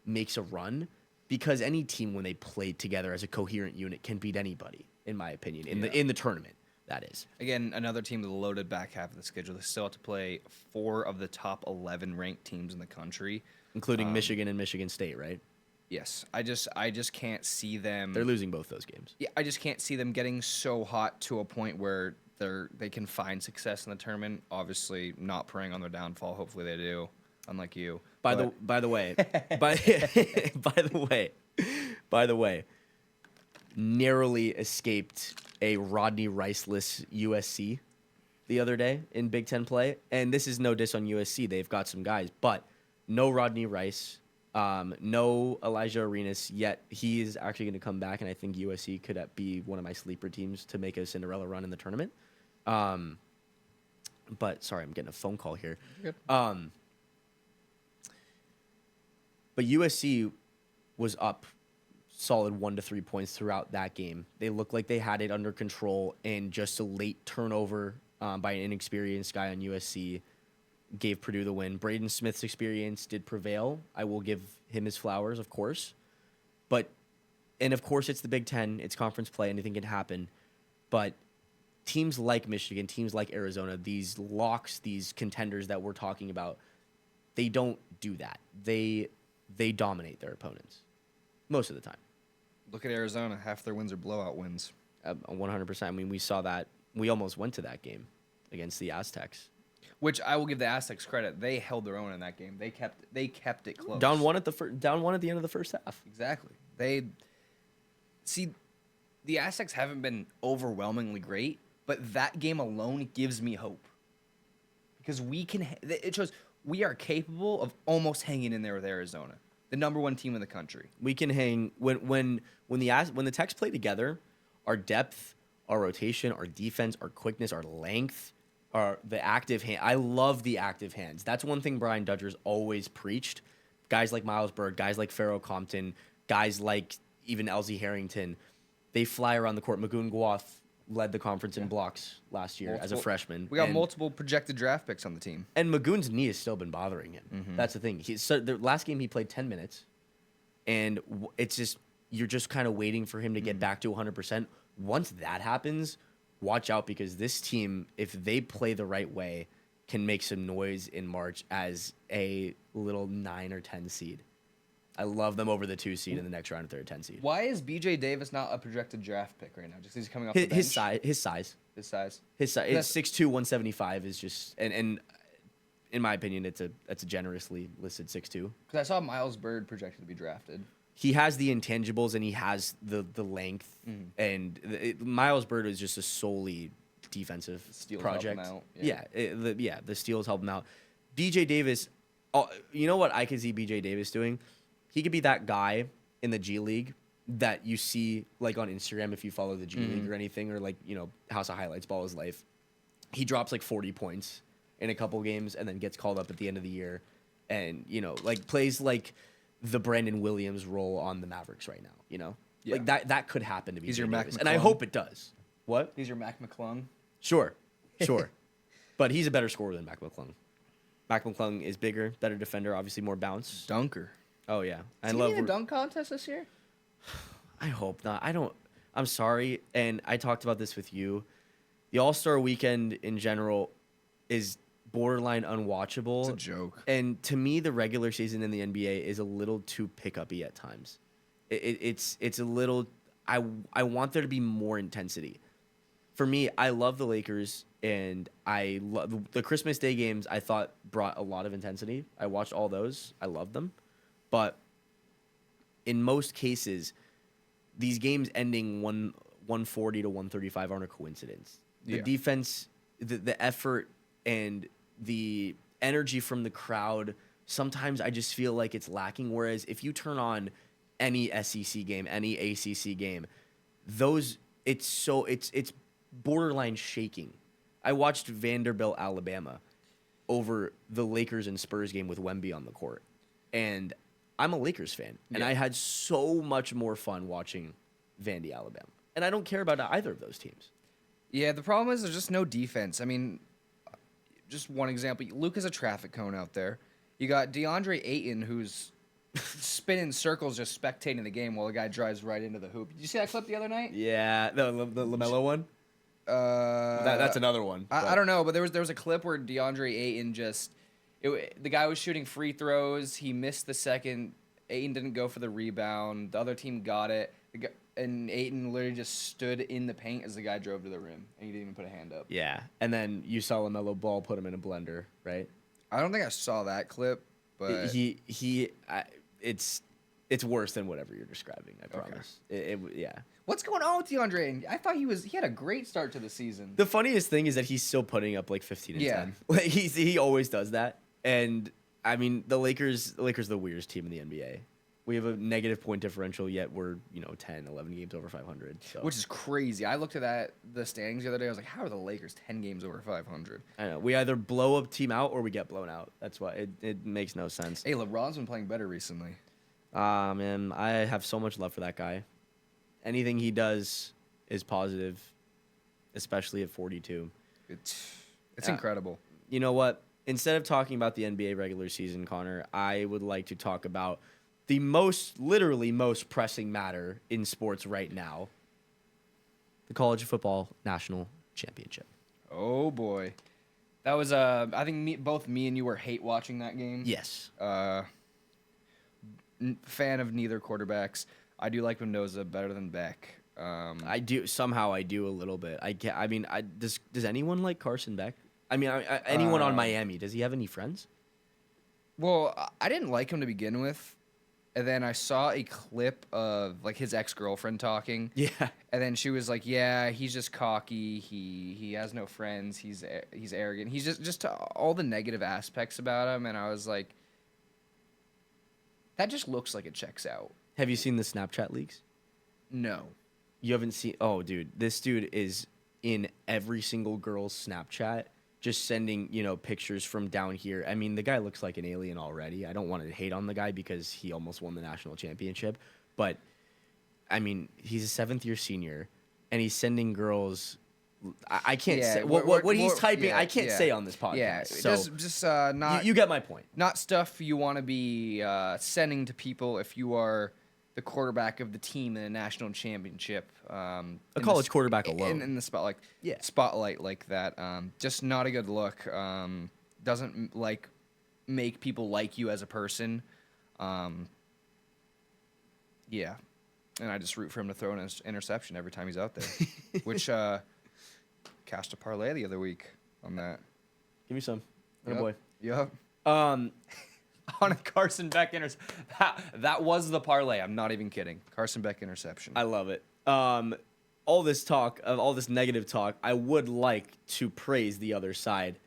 makes a run, because any team, when they play together as a coherent unit, can beat anybody, in my opinion, in the tournament. That is. Again, another team with a loaded back half of the schedule. They still have to play 4 of the top 11 ranked teams in the country, including Michigan and Michigan State, right? Yes. I just can't see them. They're losing both those games. Yeah, I just can't see them getting so hot to a point where they can find success in the tournament. Obviously, not preying on their downfall. Hopefully, they do. Unlike you. By the way, narrowly escaped a Rodney Rice-less USC the other day in Big Ten play. And this is no diss on USC. They've got some guys, but no Rodney Rice, no Elijah Arenas yet. He is actually going to come back, and I think USC could be one of my sleeper teams to make a Cinderella run in the tournament. But sorry, I'm getting a phone call here. But USC was up solid 1 to 3 points throughout that game. They looked like they had it under control, and just a late turnover by an inexperienced guy on USC gave Purdue the win. Braden Smith's experience did prevail. I will give him his flowers, of course. And of course, it's the Big Ten. It's conference play. Anything can happen. But teams like Michigan, teams like Arizona, these locks, these contenders that we're talking about, they don't do that. They dominate their opponents most of the time. Look at Arizona. Half their wins are blowout wins. 100%. I mean, we saw that. We almost went to that game against the Aztecs. Which I will give the Aztecs credit. They held their own in that game. They kept it close. Down one at the end of the first half. Exactly. The Aztecs haven't been overwhelmingly great, but that game alone gives me hope. Because it shows we are capable of almost hanging in there with Arizona, the number 1 team in the country. We can hang when the Tec'd play together. Our depth, our rotation, our defense, our quickness, our length, the active hand. I love the active hands. That's one thing Brian Dudger's always preached. Guys like Miles Bird, guys like Pharaoh Compton, guys like even Elsie Harrington, they fly around the court. Magoon Gwath led the conference in blocks last year as a freshman. We got multiple projected draft picks on the team. And Magoon's knee has still been bothering him. Mm-hmm. That's the thing. The last game he played 10 minutes, and it's just you're just kind of waiting for him to get back to 100%. Once that happens, watch out, because this team, if they play the right way, can make some noise in March as a little 9 or 10 seed. I love them over the 2 seed in the next round if they're a 10 seed. Why is BJ Davis not a projected draft pick right now? Just he's coming off the bench? His size. It's 6'2", 175 is just and in my opinion, it's a generously listed 6'2". Because I saw Miles Bird projected to be drafted. He has the intangibles and he has the length, and Miles Bird is just a solely defensive project. Help him out. The steals help him out. BJ Davis, you know what I could see BJ Davis doing? He could be that guy in the G League that you see like on Instagram if you follow the G League or anything, or like, House of Highlights, Ball His Life. He drops like 40 points in a couple games and then gets called up at the end of the year, and like plays like the Brandon Williams role on the Mavericks right now. Like that could happen to BJ He's your Davis, Mac and I hope it does. What? He's your Mac McClung. Sure, but he's a better scorer than Mac McClung. Mac McClung is bigger, better defender, obviously more bounce. Dunker. Oh yeah, Is he in a dunk contest this year? I hope not. I'm sorry, and I talked about this with you. The All-Star Weekend in general is borderline unwatchable. It's a joke. And to me, the regular season in the NBA is a little too pick-uppy at times. It's a little. I want there to be more intensity. For me, I love the Lakers, and I love the Christmas Day games. I thought brought a lot of intensity. I watched all those. I loved them. But in most cases, these games ending 140 to 135 aren't a coincidence. The defense, the effort, and the energy from the crowd sometimes I just feel like it's lacking. Whereas if you turn on any SEC game, any ACC game, it's borderline shaking. I watched Vanderbilt, Alabama over the Lakers and Spurs game with Wemby on the court. And I'm a Lakers fan, and I had so much more fun watching Vandy, Alabama. And I don't care about either of those teams. Yeah, the problem is there's just no defense. I mean, just one example. Luke is a traffic cone out there. You got DeAndre Ayton, who's spinning circles just spectating the game while the guy drives right into the hoop. Did you see that clip the other night? Yeah, the LaMelo one? That's another one. I don't know, but there was a clip where DeAndre Ayton the guy was shooting free throws. He missed the second. Ayton didn't go for the rebound. The other team got it. And Ayton literally just stood in the paint as the guy drove to the rim, and he didn't even put a hand up. Yeah, and then you saw LaMelo Ball put him in a blender, right? I don't think I saw that clip, but it's worse than whatever you're describing. I promise. Okay. Yeah. What's going on with DeAndre Ayton? I thought he had a great start to the season. The funniest thing is that he's still putting up like 15 and 10. Like he always does that, and I mean the Lakers are the weirdest team in the NBA. We have a negative point differential, yet we're 10, 11 games over 500. So. Which is crazy. I looked at the standings the other day. I was like, how are the Lakers 10 games over 500? I know. We either blow a team out or we get blown out. That's why it makes no sense. Hey, LeBron's been playing better recently. Man, I have so much love for that guy. Anything he does is positive, especially at 42. It's incredible. You know what? Instead of talking about the NBA regular season, Connor, I would like to talk about the literally most pressing matter in sports right now, the college football national championship. Oh, boy. That was, I think both me and you were hate watching that game. Yes. Fan of neither quarterbacks. I do like Mendoza better than Beck. I do. Somehow I do a little bit. Does anyone like Carson Beck? I mean, anyone on Miami, does he have any friends? Well, I didn't like him to begin with. And then I saw a clip of like his ex-girlfriend talking. Yeah. And then she was like, "Yeah, he's just cocky. He has no friends. He's arrogant. He's just all the negative aspects about him." And I was like, that just looks like it checks out. Have you seen the Snapchat leaks? No. You haven't seen? Oh, dude, this dude is in every single girl's Snapchat, just sending, pictures from down here. I mean, the guy looks like an alien already. I don't want to hate on the guy because he almost won the national championship. But, I mean, he's a seventh-year senior, and he's sending girls. I can't say what he's typing. Yeah, I can't say on this podcast. Yeah, so just not. You get my point. Not stuff you want to be sending to people if you are the quarterback of the team in a national championship. A college quarterback alone in the spotlight. Yeah, spotlight like that. Just not a good look. Doesn't make people like you as a person. Yeah, and I just root for him to throw an interception every time he's out there, which cashed a parlay the other week on that. Give me some. Oh boy. Yep. On a Carson Beck interception. That was the parlay. I'm not even kidding. Carson Beck interception. I love it. All this negative talk, I would like to praise the other side.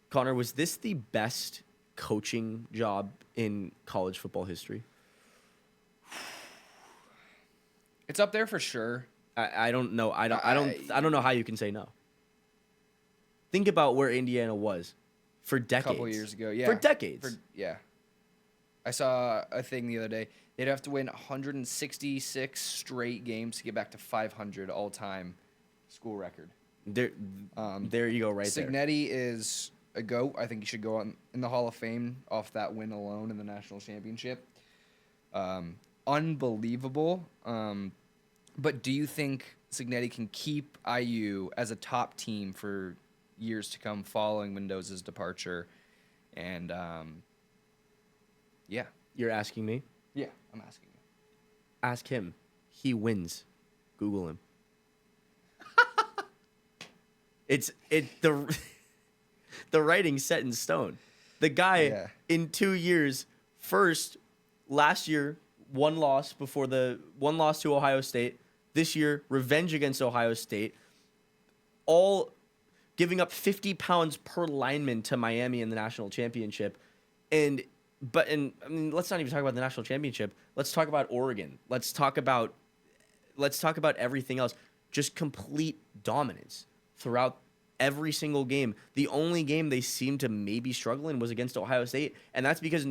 Connor, was this the best coaching job in college football history? It's up there for sure. I don't know. I don't know how you can say no. Think about where Indiana was for decades. A couple years ago, yeah. For decades. Yeah. I saw a thing the other day. They'd have to win 166 straight games to get back to 500 all-time school record. There you go, right there. Cignetti is a GOAT. I think he should go in the Hall of Fame off that win alone in the national championship. Unbelievable. But do you think Cignetti can keep IU as a top team for years to come following Mendoza's departure? And yeah. You're asking me? Yeah, I'm asking you. Ask him. He wins. Google him. The writing's set in stone. The guy in 2 years, last year, one loss to Ohio State. This year, revenge against Ohio State. All giving up 50 pounds per lineman to Miami in the national championship. And But I mean, let's not even talk about the national championship. Let's talk about Oregon. Let's talk about everything else. Just complete dominance throughout every single game. The only game they seemed to maybe struggle in was against Ohio State, and that's because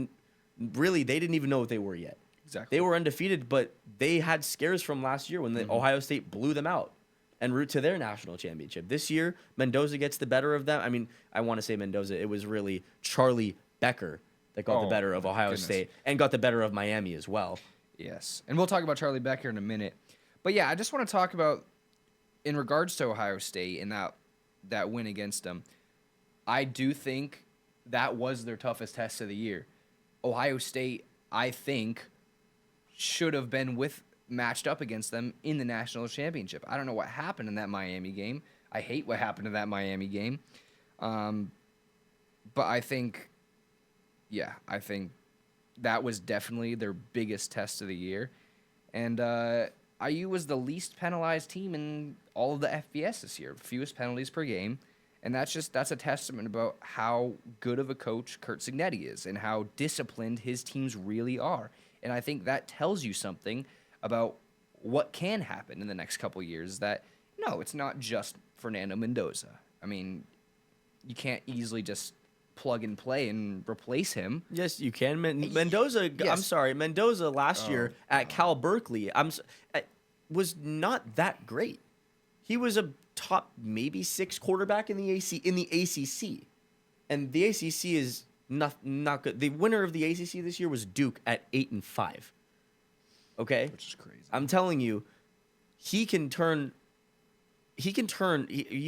really they didn't even know what they were yet. Exactly. They were undefeated, but they had scares from last year when Ohio State blew them out en route to their national championship. This year, Mendoza gets the better of them. I mean, I want to say Mendoza. It was really Charlie Becker that got the better of Ohio State and got the better of Miami as well. Yes. And we'll talk about Charlie Becker in a minute. But yeah, I just want to talk about, in regards to Ohio State and that win against them, I do think that was their toughest test of the year. Ohio State, I think, should have been matched up against them in the national championship. I don't know what happened in that Miami game. I hate what happened in that Miami game. But I think that was definitely their biggest test of the year. And IU was the least penalized team in all of the FBS this year, fewest penalties per game. And that's a testament about how good of a coach Curt Cignetti is and how disciplined his teams really are. And I think that tells you something about what can happen in the next couple years, that no, it's not just Fernando Mendoza. I mean, you can't easily just plug and play and replace him. Yes, you can. Mendoza, Yes. I'm sorry, Mendoza last year at Cal Berkeley was not that great. He was a top maybe 6 quarterback in the ACC. And the ACC is not good. The winner of the ACC this year was Duke at 8-5. Okay? Which is crazy. I'm telling you, you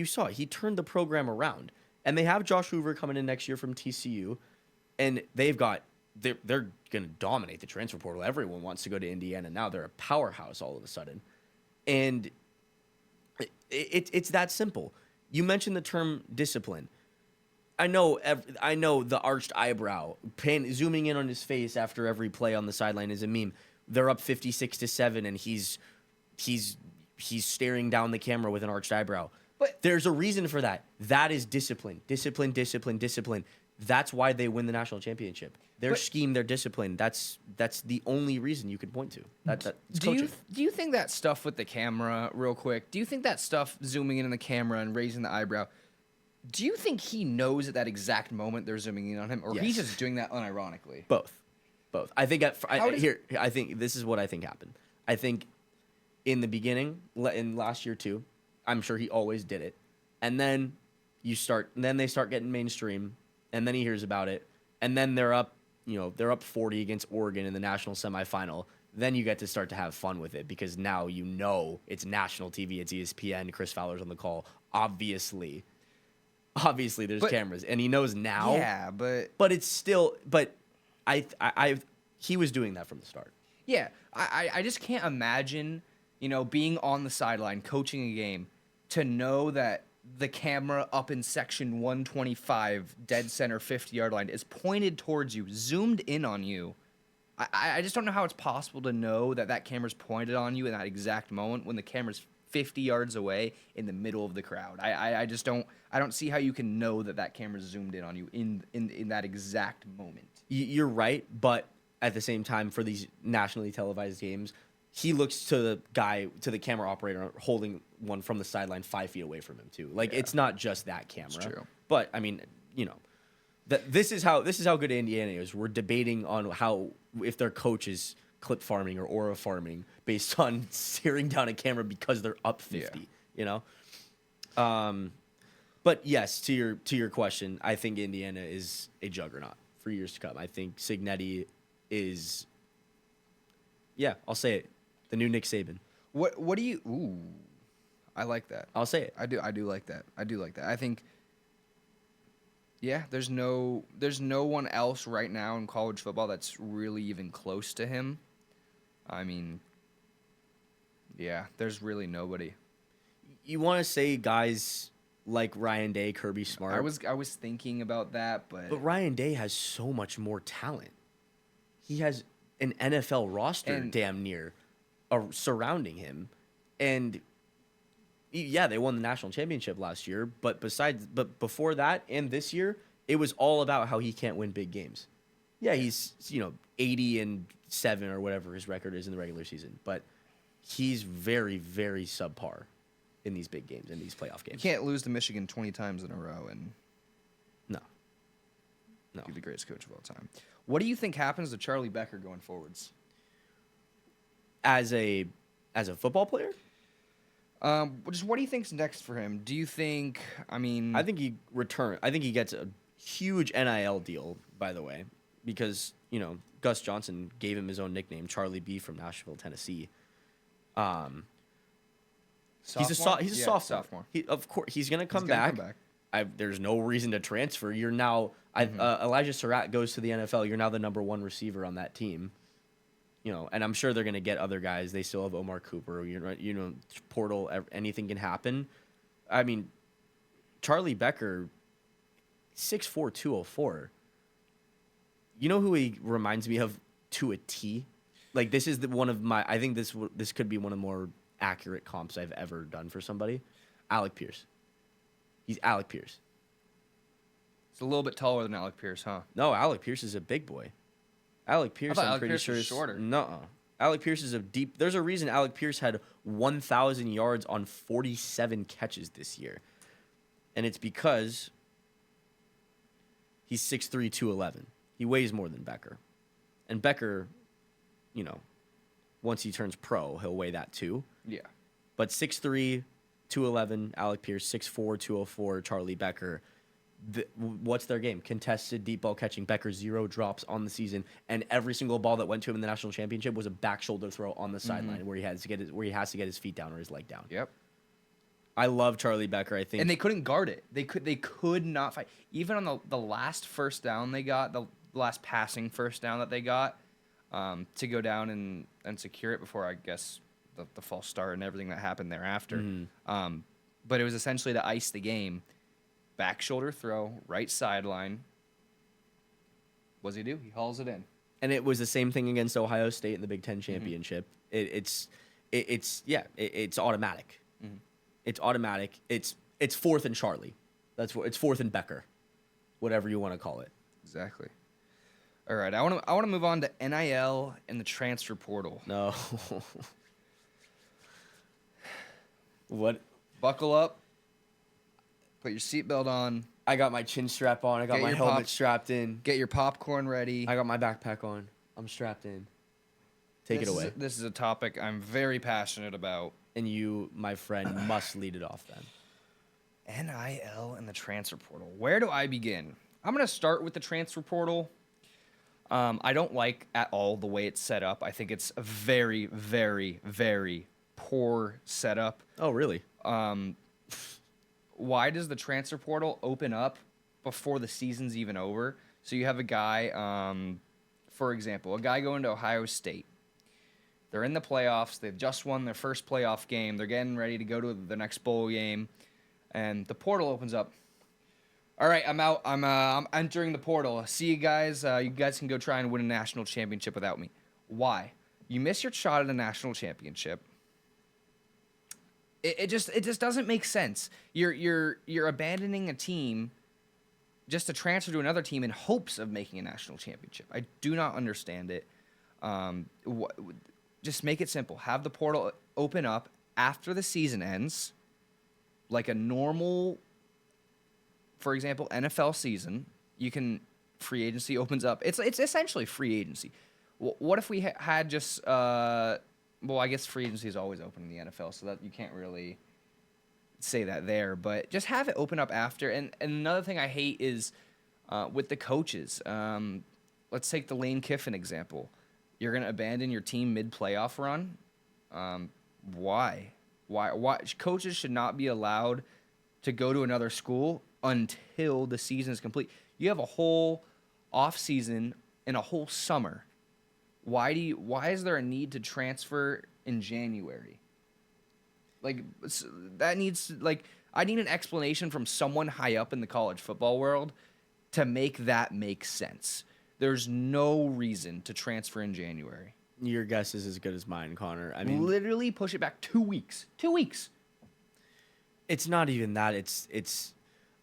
saw it. He turned the program around. And they have Josh Hoover coming in next year from TCU, and they're going to dominate the transfer portal. Everyone wants to go to Indiana now. They're a powerhouse all of a sudden. And it's that simple. You mentioned the term discipline. I know the arched eyebrow, zooming in on his face after every play on the sideline is a meme. They're up 56-7, and he's staring down the camera with an arched eyebrow. But there's a reason for that. That is discipline. Discipline. That's why they win the national championship. Their scheme, their discipline. That's the only reason you could point to. That's coaching. Do you think that stuff with the camera, real quick, do you think that stuff zooming in on the camera and raising the eyebrow, do you think he knows at that exact moment they're zooming in on him, or he's just doing that unironically? Both. I think I think this is what I think happened. I think in the beginning, in last year too, I'm sure he always did it. And then they start getting mainstream, and then he hears about it, and then they're up 40 against Oregon in the national semifinal. Then you get to start to have fun with it because now it's national TV, it's ESPN, Chris Fowler's on the call. Obviously there's cameras, and he knows now. Yeah, but it's still. But he was doing that from the start. Yeah, I just can't imagine, being on the sideline coaching a game, to know that the camera up in section 125, dead center 50-yard line, is pointed towards you, zoomed in on you. I just don't know how it's possible to know that camera's pointed on you in that exact moment when the camera's 50 yards away in the middle of the crowd. I just don't see how you can know that camera's zoomed in on you in that exact moment. You're right, but at the same time, for these nationally televised games, he looks to the camera operator holding one from the sideline 5 feet away from him too. It's not just that camera. It's true. But I mean, this is how good Indiana is. We're debating on if their coach is clip farming or aura farming based on staring down a camera because they're up 50. Yeah. But yes, to your question, I think Indiana is a juggernaut for years to come. I think Cignetti is, I'll say it, the new Nick Saban. What do you? Ooh, I like that. I'll say it. I do like that. I think. Yeah, there's no one else right now in college football that's really even close to him. I mean, yeah, there's really nobody. You want to say guys like Ryan Day, Kirby Smart? I was thinking about that, but Ryan Day has so much more talent. He has an NFL roster damn near surrounding him, and they won the national championship last year. But before that and this year, it was all about how he can't win big games. Yeah, he's 80-7 or whatever his record is in the regular season, but he's very, very subpar in these big games, in these playoff You games. can't lose to Michigan 20 times in a row and No. be the greatest coach of all time. What do you think happens to Charlie Becker going forwards? As a football player, Just what do you think's next for him? Do you think? I think he gets a huge NIL deal, by the way, because Gus Johnson gave him his own nickname, Charlie B from Nashville, Tennessee. He's a sophomore. Of course, he's gonna come back. There's no reason to transfer. You're now Elijah Surratt goes to the NFL. You're now the number 1 receiver on that team. And I'm sure they're gonna get other guys. They still have Omar Cooper. Portal. Anything can happen. I mean, Charlie Becker, 6'4", 204. You know who he reminds me of to a T? Like, this is one of my. I think this could be one of the more accurate comps I've ever done for somebody. Alec Pierce. He's Alec Pierce. It's a little bit taller than Alec Pierce, huh? No, Alec Pierce is a big boy. Alec Pierce, I'm pretty sure, is shorter. No, Alec Pierce is a deep. There's a reason Alec Pierce had 1,000 yards on 47 catches this year, and it's because he's 6'3", 211. He weighs more than Becker, and Becker, once he turns pro, he'll weigh that too. Yeah. But 6'3", 211, Alec Pierce, 6'4", 204, Charlie Becker. What's their game? Contested deep ball catching. Becker 0 drops on the season, and every single ball that went to him in the national championship was a back shoulder throw on the sideline where he has to get his feet down or his leg down. Yep. I love Charlie Becker. I think, and they couldn't guard it. They could not fight. Even on the last first down they got, the last passing first down that they got, to go down and secure it before, I guess, the false start and everything that happened thereafter. But it was essentially to ice the game. Back shoulder throw, right sideline. What does he do? He hauls it in. And it was the same thing against Ohio State in the Big Ten championship. It's automatic. It's automatic. It's 4th and Charlie. It's 4th and Becker, whatever you want to call it. Exactly. All right, I want to move on to NIL and the transfer portal. No. What? Buckle up. Put your seatbelt on. I got my chin strap on. I got my helmet strapped in. Get your popcorn ready. I got my backpack on. I'm strapped in. Take it away. This is a topic I'm very passionate about. And you, my friend, must lead it off then. NIL and the transfer portal. Where do I begin? I'm going to start with the transfer portal. I don't like at all the way it's set up. I think it's a very, very, very poor setup. Oh, really? Why does the transfer portal open up before the season's even over? So you have a guy, for example, a guy going to Ohio State. They're in the playoffs. They've just won their first playoff game. They're getting ready to go to the next bowl game. And the portal opens up. All right, I'm out. I'm entering the portal. See you guys. You guys can go try and win a national championship without me. Why? You miss your shot at a national championship. It just doesn't make sense. You're abandoning a team just to transfer to another team in hopes of making a national championship. I do not understand it. Just make it simple. Have the portal open up after the season ends, like a normal, for example, NFL season. You can free agency opens up. It's essentially free agency. What if we had just well, I guess free agency is always open in the NFL, so that you can't really say that there. But just have it open up after. And another thing I hate is with the coaches. Let's take the Lane Kiffin example. You're going to abandon your team mid-playoff run? Why? Coaches should not be allowed to go to another school until the season is complete. You have a whole off season and a whole summer. Why is there a need to transfer in January? I need an explanation from someone high up in the college football world to make that make sense. There's no reason to transfer in January. Your guess is as good as mine, Connor. I mean, literally push it back 2 weeks. 2 weeks. It's not even that. It's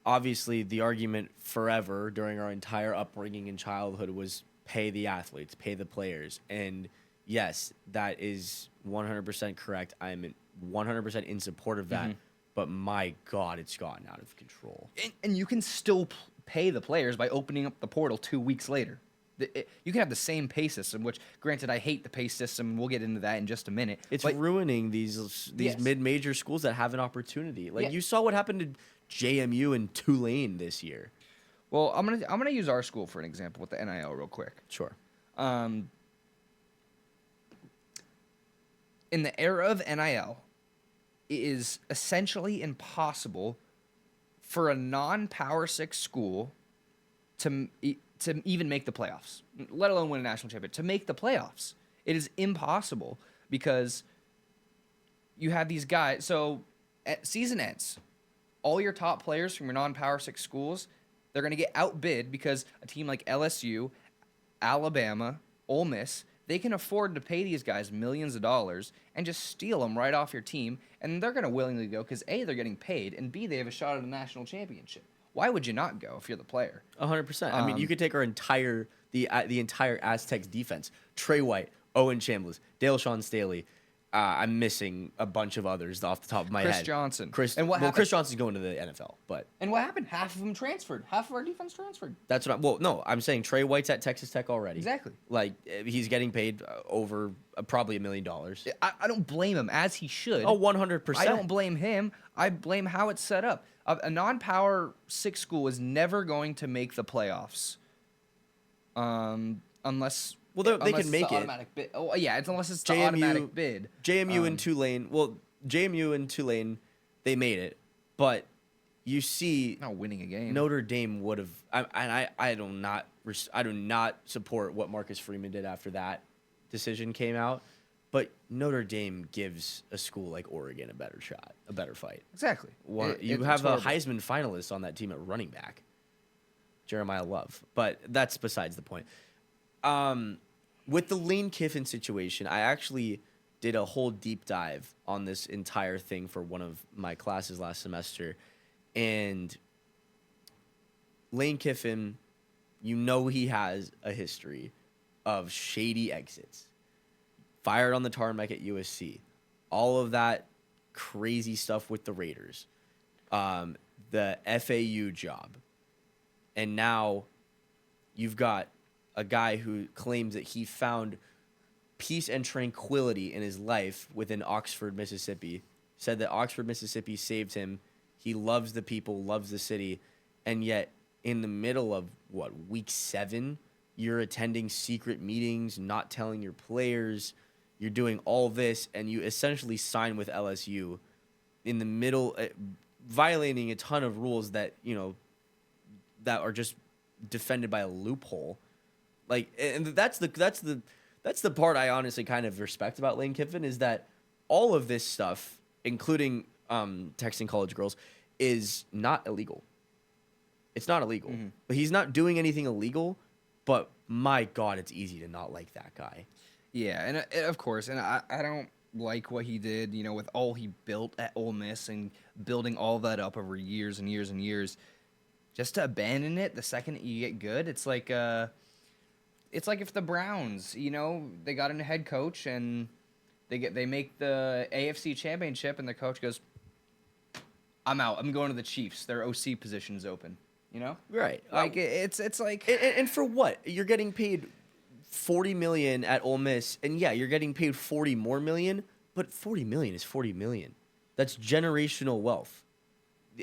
obviously the argument forever during our entire upbringing and childhood was pay the athletes, pay the players. And yes, that is 100% correct. I'm 100% in support of that. But my God, it's gotten out of control. And you can still pay the players by opening up the portal 2 weeks later. You can have the same pay system, which, granted, I hate the pay system. We'll get into that in just a minute. It's ruining these mid-major schools that have an opportunity. Like, you saw what happened to JMU and Tulane this year. Well, I'm gonna use our school for an example with the NIL real quick. Sure. In the era of NIL, it is essentially impossible for a non-Power 6 school to even make the playoffs, let alone win a national championship. To make the playoffs, it is impossible because you have these guys. So at season ends, all your top players from your non-Power 6 schools, they're going to get outbid because a team like LSU, Alabama, Ole Miss, they can afford to pay these guys millions of dollars and just steal them right off your team, and they're going to willingly go because A, they're getting paid, and B, they have a shot at a national championship. Why would you not go if you're the player? 100%. I mean, you could take our entire Aztecs defense: Trey White, Owen Chambliss, Dale Shawn Staley. I'm missing a bunch of others off the top of my head. Chris Johnson. Chris Johnson's going to the NFL, but and what happened? Half of them transferred. Half of our defense transferred. That's what. I'm saying Trey White's at Texas Tech already. Exactly. Like, he's getting paid over probably $1 million. I don't blame him, as he should. Oh, 100%. I don't blame him. I blame how it's set up. A non-Power 6 school is never going to make the playoffs, unless. Well, they can make it. Bid. Oh, yeah, unless it's the automatic bid. JMU and Tulane. Well, JMU and Tulane, they made it, but you see, not winning a game. Notre Dame would have. I do not support what Marcus Freeman did after that decision came out. But Notre Dame gives a school like Oregon a better shot, a better fight. Exactly. You have a Heisman finalist on that team at running back, Jeremiah Love. But that's besides the point. With the Lane Kiffin situation, I actually did a whole deep dive on this entire thing for one of my classes last semester. And Lane Kiffin, he has a history of shady exits. Fired on the tarmac at USC. All of that crazy stuff with the Raiders. The FAU job. And now you've got a guy who claims that he found peace and tranquility in his life within Oxford, Mississippi. Said that Oxford, Mississippi saved him. He loves the people, loves the city. And yet, in the middle of, week 7, you're attending secret meetings, not telling your players. You're doing all this, and you essentially sign with LSU in the middle, violating a ton of rules that, that are just defended by a loophole. Like, and that's the part I honestly kind of respect about Lane Kiffin, is that all of this stuff, including texting college girls, is not illegal. It's not illegal. Mm-hmm. But he's not doing anything illegal, but my God, it's easy to not like that guy. Yeah, and of course, and I don't like what he did, with all he built at Ole Miss and building all that up over years and years and years. Just to abandon it the second that you get good, it's like if the Browns, they got a head coach and they make the AFC Championship and the coach goes, "I'm out. I'm going to the Chiefs. Their OC position's open." Right? Like it's like, and for what? You're getting paid $40 million at Ole Miss, and yeah, you're getting paid $40 more million, but $40 million is $40 million. That's generational wealth,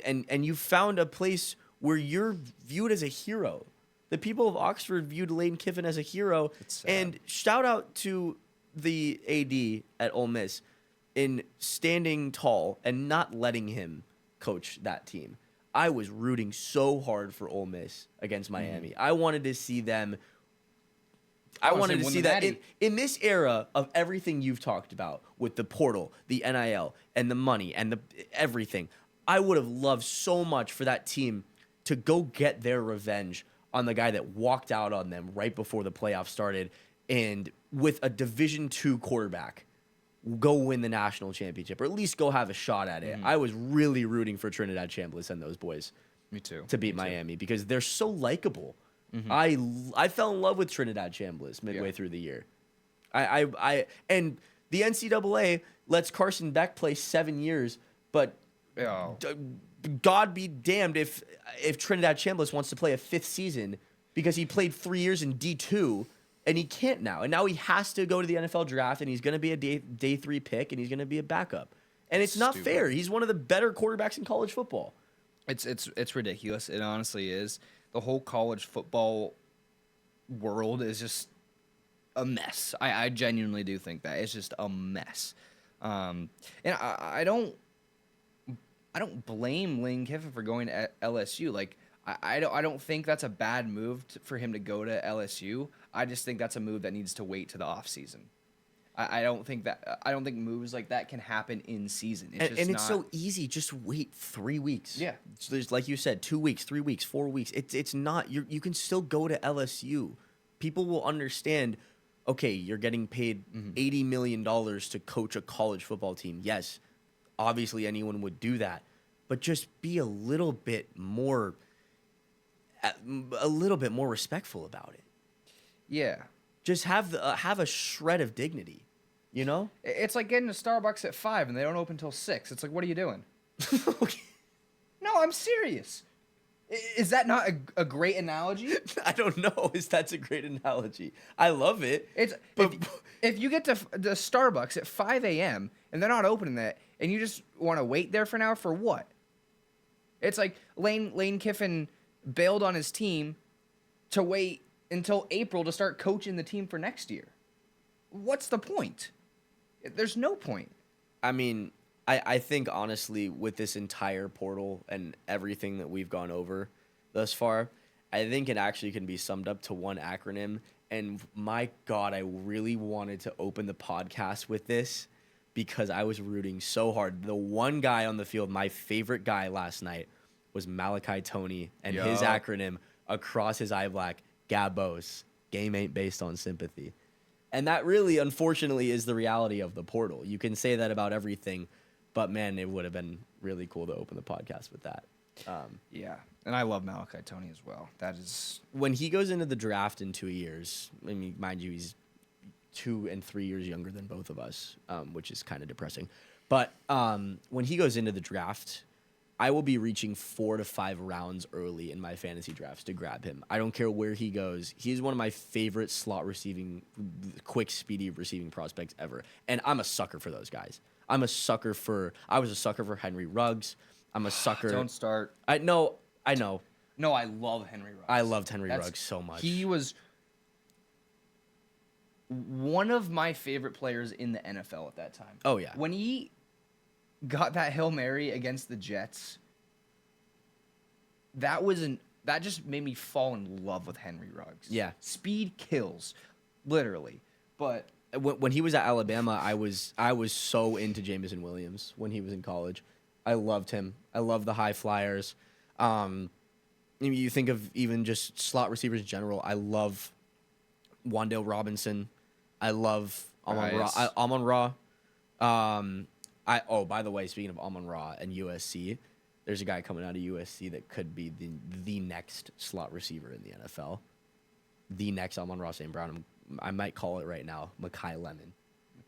and you found a place where you're viewed as a hero. The people of Oxford viewed Lane Kiffin as a hero, and shout out to the AD at Ole Miss in standing tall and not letting him coach that team. I was rooting so hard for Ole Miss against Miami. I wanted to see them. I wanted to see that in this era of everything you've talked about with the portal, the NIL, and the money, and the everything. I would have loved so much for that team to go get their revenge on the guy that walked out on them right before the playoffs started, and with a Division II quarterback, go win the national championship, or at least go have a shot at it. I was really rooting for Trinidad Chambliss and those boys. Me too. To beat Miami because they're so likable. I fell in love with Trinidad Chambliss midway through the year. And the NCAA lets Carson Beck play 7 years, but God be damned if Trinidad Chambliss wants to play a 5th season because he played 3 years in D2 and he can't now. And now he has to go to the NFL draft and he's going to be a day 3 pick and he's going to be a backup. And it's not fair. He's one of the better quarterbacks in college football. It's ridiculous. It honestly is. The whole college football world is just a mess. I genuinely do think that it's just a mess. And I don't blame Lane Kiffin for going to LSU. Like I don't think that's a bad move for him to go to LSU. I just think that's a move that needs to wait to the offseason. I don't think moves like that can happen in season. It's so easy. Just wait 3 weeks. Yeah. So there's, like you said, 2 weeks, 3 weeks, 4 weeks. It's not. You can still go to LSU. People will understand. Okay, you're getting paid $80 million to coach a college football team. Yes, obviously anyone would do that, but just be a little bit more respectful about it. Yeah. Just have a shred of dignity. You know? It's like getting to Starbucks at 5 and they don't open until 6. It's like, what are you doing? Okay. No, I'm serious. Is that not a great analogy? I don't know if that's a great analogy. I love it. If you get to the Starbucks at 5 a.m. and they're not opening that, and you just want to wait there for an hour for what? It's like Lane Kiffin bailed on his team to wait until April to start coaching the team for next year. What's the point? There's no point. I mean, I think, honestly, with this entire portal and everything that we've gone over thus far, I think it actually can be summed up to one acronym. And my God, I really wanted to open the podcast with this because I was rooting so hard. The one guy on the field, my favorite guy last night, was Malachi Toney, and his acronym across his eye black, GABOS, game ain't based on sympathy. And that really, unfortunately, is the reality of the portal. You can say that about everything, but man, it would have been really cool to open the podcast with that. Yeah, and I love Malachi Toney as well. That is when he goes into the draft in 2 years. I mean, mind you, he's 2 and 3 years younger than both of us, which is kind of depressing. But when he goes into the draft, I will be reaching 4 to 5 rounds early in my fantasy drafts to grab him. I don't care where he goes. He's one of my favorite slot receiving, quick, speedy receiving prospects ever. And I'm a sucker for those guys. I was a sucker for Henry Ruggs. I'm a sucker. Don't start. I know. No, I love Henry Ruggs. I loved Henry Ruggs so much. He was one of my favorite players in the NFL at that time. Oh, yeah. When he got that Hail Mary against the Jets, that just made me fall in love with Henry Ruggs. Yeah. Speed kills, literally. But when he was at Alabama, I was so into Jameson Williams when he was in college. I loved him. I love the high flyers. You think of even just slot receivers in general. I love Wan'Dale Robinson. I love Amon Ra. By the way, speaking of Amon Ra and USC, there's a guy coming out of USC that could be the next slot receiver in the NFL. The next Amon-Ra St. Brown. I might call it right now, Mekhi Lemon.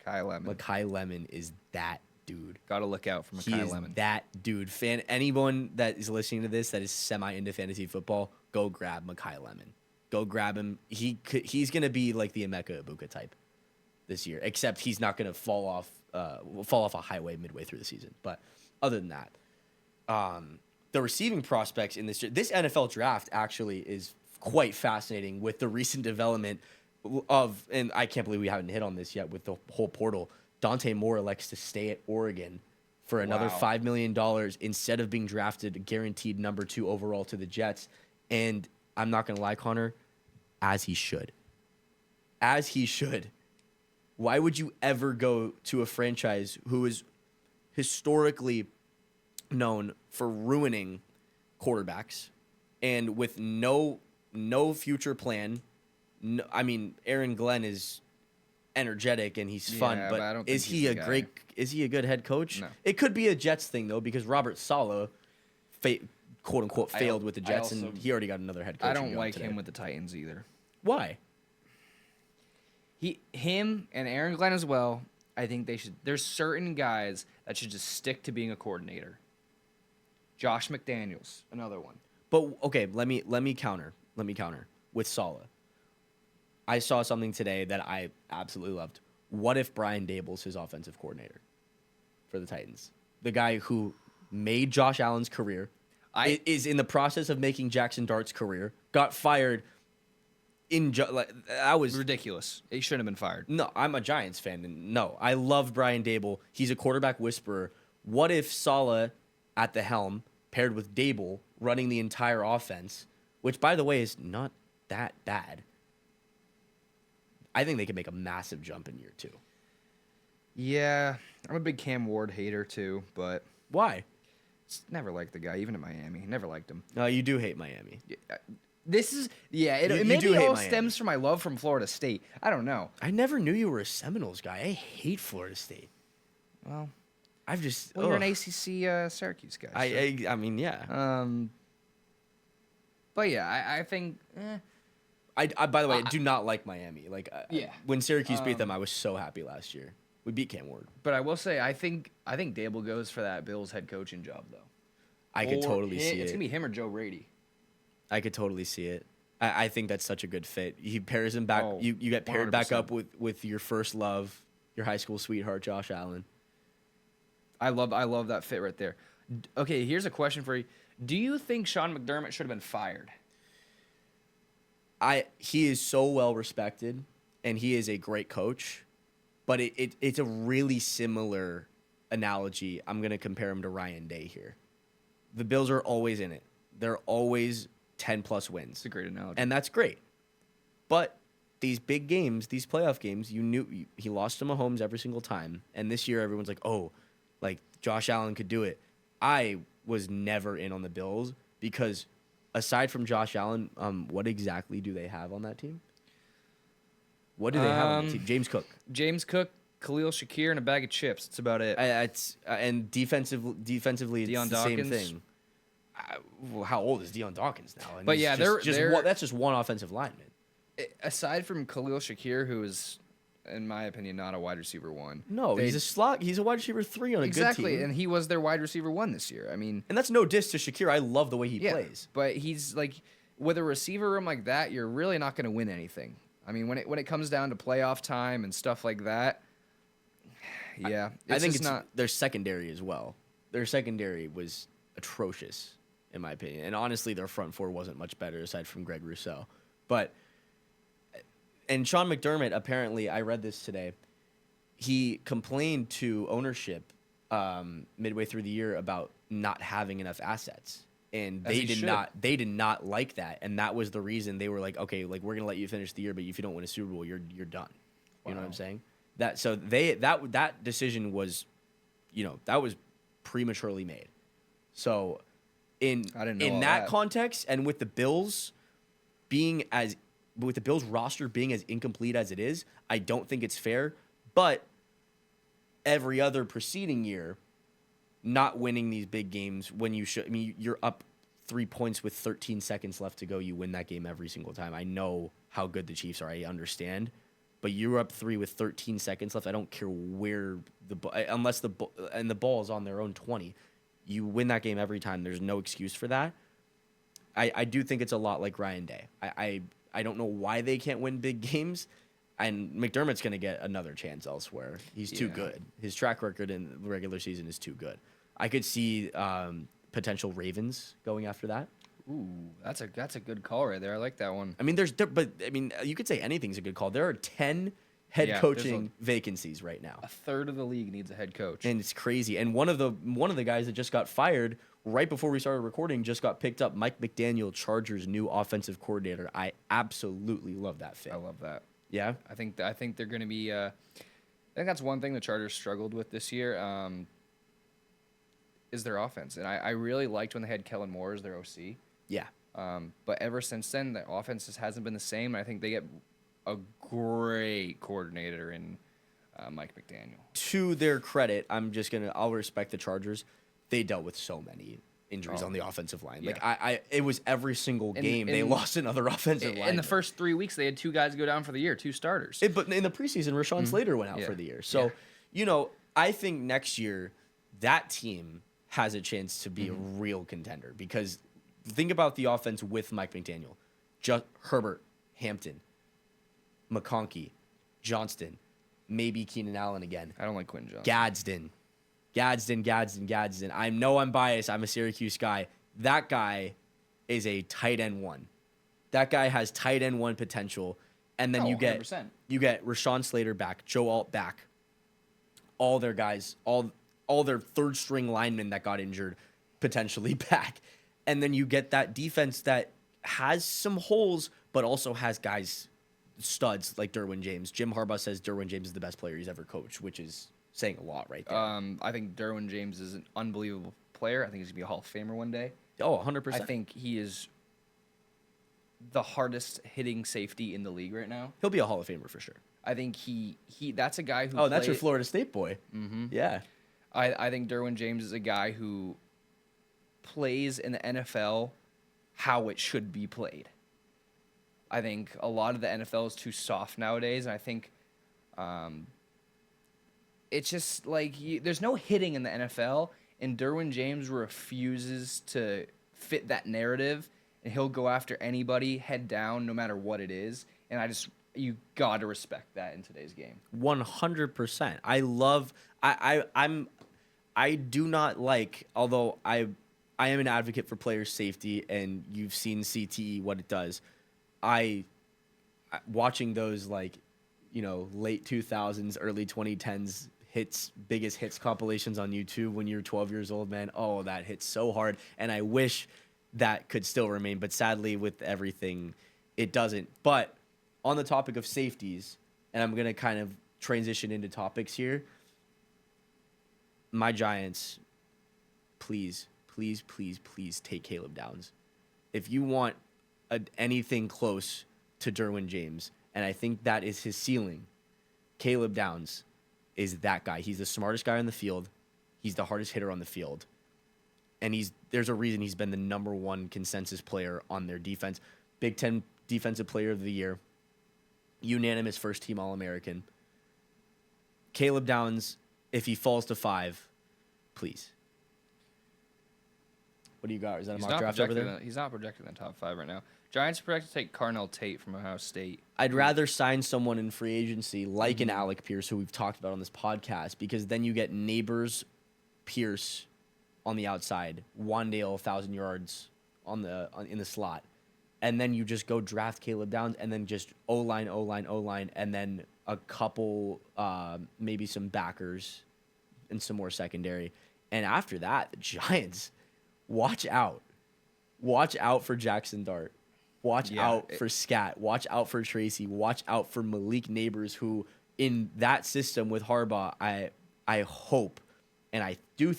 Mekhi Lemon is that dude. Gotta look out for Mekhi Lemon. That dude. Anyone that is listening to this that is semi into fantasy football, go grab Mekhi Lemon. Go grab him. He's gonna be like the Emeka Ibuka type this year, except he's not gonna fall off a highway midway through the season. But other than that, the receiving prospects in this NFL draft actually is quite fascinating with the recent development of, and I can't believe we haven't hit on this yet with the whole portal. Dante Moore elects to stay at Oregon for another $5 million instead of being drafted guaranteed number 2 overall to the Jets. And I'm not going to lie, Connor, as he should. As he should. Why would you ever go to a franchise who is historically known for ruining quarterbacks and with no future plan? No, I mean, Aaron Glenn is energetic and he's fun, but I don't is think he he's a good head coach? No. It could be a Jets thing though, because Robert Saleh quote unquote failed with the Jets, also- and he already got another head coach. I don't like him with the Titans either. Why? Him and Aaron Glenn as well. I think they should. There's certain guys that should just stick to being a coordinator. Josh McDaniels, another one. But okay, let me counter. Let me counter with Saleh. I saw something today that I absolutely loved. What if Brian Daboll's his offensive coordinator for the Titans? The guy who made Josh Allen's career, is in the process of making Jackson Dart's career, got fired I was Ridiculous. He shouldn't have been fired. No, I'm a Giants fan, and no, I love Brian Daboll. He's a quarterback whisperer. What if Saleh at the helm, paired with Daboll, running the entire offense, which, by the way, is not that bad? I think they could make a massive jump in year 2. Yeah, I'm a big Cam Ward hater too, but Why? never liked the guy, even in Miami. Never liked him. No, you do hate Miami. This is it You maybe do hate all Miami. stems from my love from Florida State. I don't know. I never knew you were a Seminoles guy. I hate Florida State. Well, I've just you're an ACC Syracuse guy. So. I mean, yeah. But yeah, I think. I by the way, I do not like Miami. Yeah. When Syracuse beat them, I was so happy last year. We beat Cam Ward. But I will say, I think Dable goes for that Bills head coaching job though. I could totally see it. It's gonna be him or Joe Brady. I could totally see it. I think that's such a good fit. He pairs him back. You get paired back 100%. up with your first love, your high school sweetheart, Josh Allen. I love that fit right there. Okay, here's a question for you. Do you think Sean McDermott should have been fired? He is so well respected, and he is a great coach, but it's a really similar analogy. I'm gonna compare him to Ryan Day here. The Bills are always in it. They're always 10+ wins. It's a great analogy. And that's great. But these big games, these playoff games, you knew he lost to Mahomes every single time. And this year, everyone's like, oh, like Josh Allen could do it. I was never in on the Bills because aside from Josh Allen, what exactly do they have on that team? What do they have on the team? James Cook, Khalil Shakir, and a bag of chips. That's about it. And defensively, Deion it's the same Dawkins. thing. How old is Deion Dawkins now? And But he's yeah, that's just one offensive lineman. Aside from Khalil Shakir, who is, in my opinion, not a wide receiver 1. No, he's a slot. He's a wide receiver 3 on a good team. Exactly, and he was their wide receiver 1 this year. I mean, And that's no diss to Shakir. I love the way he plays. But he's like, with a receiver room like that, you're really not going to win anything. I mean, when it comes down to playoff time and stuff like that, yeah, I think it's not. their secondary as well. Their secondary was atrocious, in my opinion. And honestly, their front four wasn't much better aside from Greg Rousseau. And Sean McDermott, apparently, I read this today, he complained to ownership midway through the year about not having enough assets. And they did not like that. And that was the reason they were like, okay, like we're gonna let you finish the year, but if you don't win a Super Bowl, you're done. You know what I'm saying? That decision was, that was prematurely made. So in that context, and with the Bills roster being as incomplete as it is, I don't think it's fair. But every other preceding year, not winning these big games when you should, I mean, you're up 3 points with 13 seconds left to go. You win that game every single time. I know how good the Chiefs are. I understand. But you're up 3 with 13 seconds left. I don't care where unless the ball is on their own 20. You win that game every time. There's no excuse for that. I do think it's a lot like Ryan Day. I don't know why they can't win big games, and McDermott's going to get another chance elsewhere. He's too good. His track record in the regular season is too good. I could see potential Ravens going after that. Ooh, that's a good call right there. I like that one. I mean, you could say anything's a good call. There are 10 head coaching vacancies right now. A third of the league needs a head coach, and it's crazy. And one of the guys that just got fired right before we started recording just got picked up. Mike McDaniel, Chargers' new offensive coordinator. I absolutely love that fit. I love that. Yeah, I think they're going to be. I think that's one thing the Chargers struggled with this year. Is their offense, and I really liked when they had Kellen Moore as their OC. Yeah. But ever since then, the offense just hasn't been the same. I think they get a great coordinator in Mike McDaniel. To their credit, I'll respect the Chargers. They dealt with so many injuries on the offensive line. Like it was every single game they in- lost another offensive line. In the first 3 weeks, they had 2 guys go down for the year, 2 starters. But in the preseason, Rashawn Slater went out for the year. So, I think next year that team has a chance to be a real contender because think about the offense with Mike McDaniel, Herbert, Hampton, McConkey, Johnston, maybe Keenan Allen again. I don't like Quentin Johnson. Gadsden. I know I'm biased. I'm a Syracuse guy. That guy is a tight end 1. That guy has tight end 1 potential. And then you get 100%. Rashawn Slater back, Joe Alt back. All their guys, all their third string linemen that got injured potentially back. And then you get that defense that has some holes, but also has guys, studs like Derwin James. Jim Harbaugh says Derwin James is the best player he's ever coached, which is saying a lot right there. I think Derwin James is an unbelievable player. I think he's going to be a Hall of Famer one day. Oh, 100%. I think he is the hardest hitting safety in the league right now. He'll be a Hall of Famer for sure. I think he that's a guy who that's your Florida State boy. Mm-hmm. Yeah. I think Derwin James is a guy who plays in the NFL how it should be played. I think a lot of the NFL is too soft nowadays, and I think it's just like there's no hitting in the NFL, and Derwin James refuses to fit that narrative, and he'll go after anybody head down no matter what it is, and you got to respect that in today's game. 100%. I do not like, although I am an advocate for player safety, and you've seen CTE what it does. Watching those late 2000s, early 2010s biggest hits compilations on YouTube when you're 12 years old, man. Oh, that hits so hard, and I wish that could still remain, but sadly with everything, it doesn't. But on the topic of safeties, and I'm gonna kind of transition into topics here. My Giants, please take Caleb Downs. If you want anything close to Derwin James, and I think that is his ceiling, Caleb Downs is that guy. He's the smartest guy on the field. He's the hardest hitter on the field. And there's a reason he's been the number 1 consensus player on their defense. Big Ten Defensive Player of the Year. Unanimous first-team All-American. Caleb Downs, if he falls to 5, please. What do you got? Is that a mock draft over there? He's not projected in the top 5 right now. Giants are projected to take Carnell Tate from Ohio State. I'd rather sign someone in free agency like an Alec Pierce, who we've talked about on this podcast, because then you get Neighbors, Pierce on the outside, Wandale 1,000 yards in the slot, and then you just go draft Caleb Downs, and then just O-line, and then a couple, maybe some backers and some more secondary. And after that, the Giants, watch out. Watch out for Jackson Dart. Watch out for Scat. Watch out for Tracy. Watch out for Malik Neighbors, who in that system with Harbaugh, I hope, and I do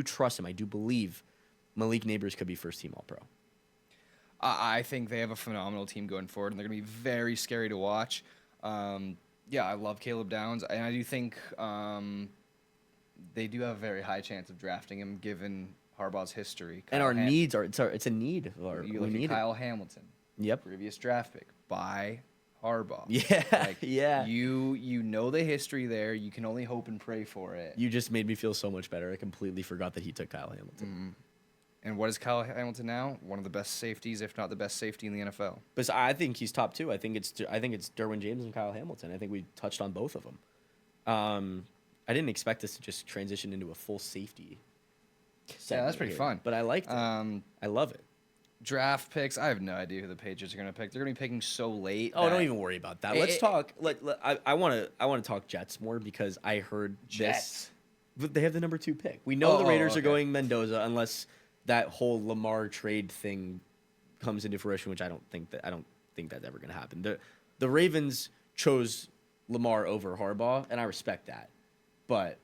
trust him, I do believe Malik Neighbors could be first-team All-Pro. I think they have a phenomenal team going forward, and they're going to be very scary to watch. I love Caleb Downs, and I do think they do have a very high chance of drafting him, given Harbaugh's history. And our needs are it's a need. You look at Kyle Hamilton. Yep. Previous draft pick by Harbaugh. Yeah. You know the history there. You can only hope and pray for it. You just made me feel so much better. I completely forgot that he took Kyle Hamilton. Mm-hmm. And what is Kyle Hamilton now? One of the best safeties, if not the best safety in the NFL. But I think he's top 2. I think it's Derwin James and Kyle Hamilton. I think we touched on both of them. I didn't expect this to just transition into a full safety. Yeah, that's pretty fun. But I liked it. I love it. Draft picks. I have no idea who the Patriots are going to pick. They're going to be picking so late. Oh, don't even worry about that. Let's talk. I want to talk Jets more because I heard Jets. They have the number 2 pick. We know the Raiders are going Mendoza unless that whole Lamar trade thing comes into fruition, which I don't think that's ever going to happen. The Ravens chose Lamar over Harbaugh, and I respect that, but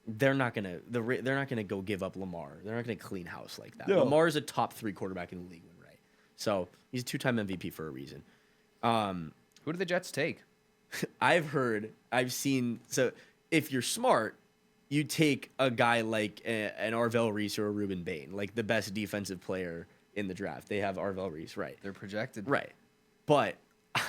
they're not gonna go give up Lamar. They're not gonna clean house like that. No. Lamar is a top 3 quarterback in the league, right? So he's a 2-time MVP for a reason. Who do the Jets take? I've seen. So if you're smart, you take a guy like an Arvell Reese or a Ruben Bain, like the best defensive player in the draft. They have Arvell Reese, right? They're projected. Right. But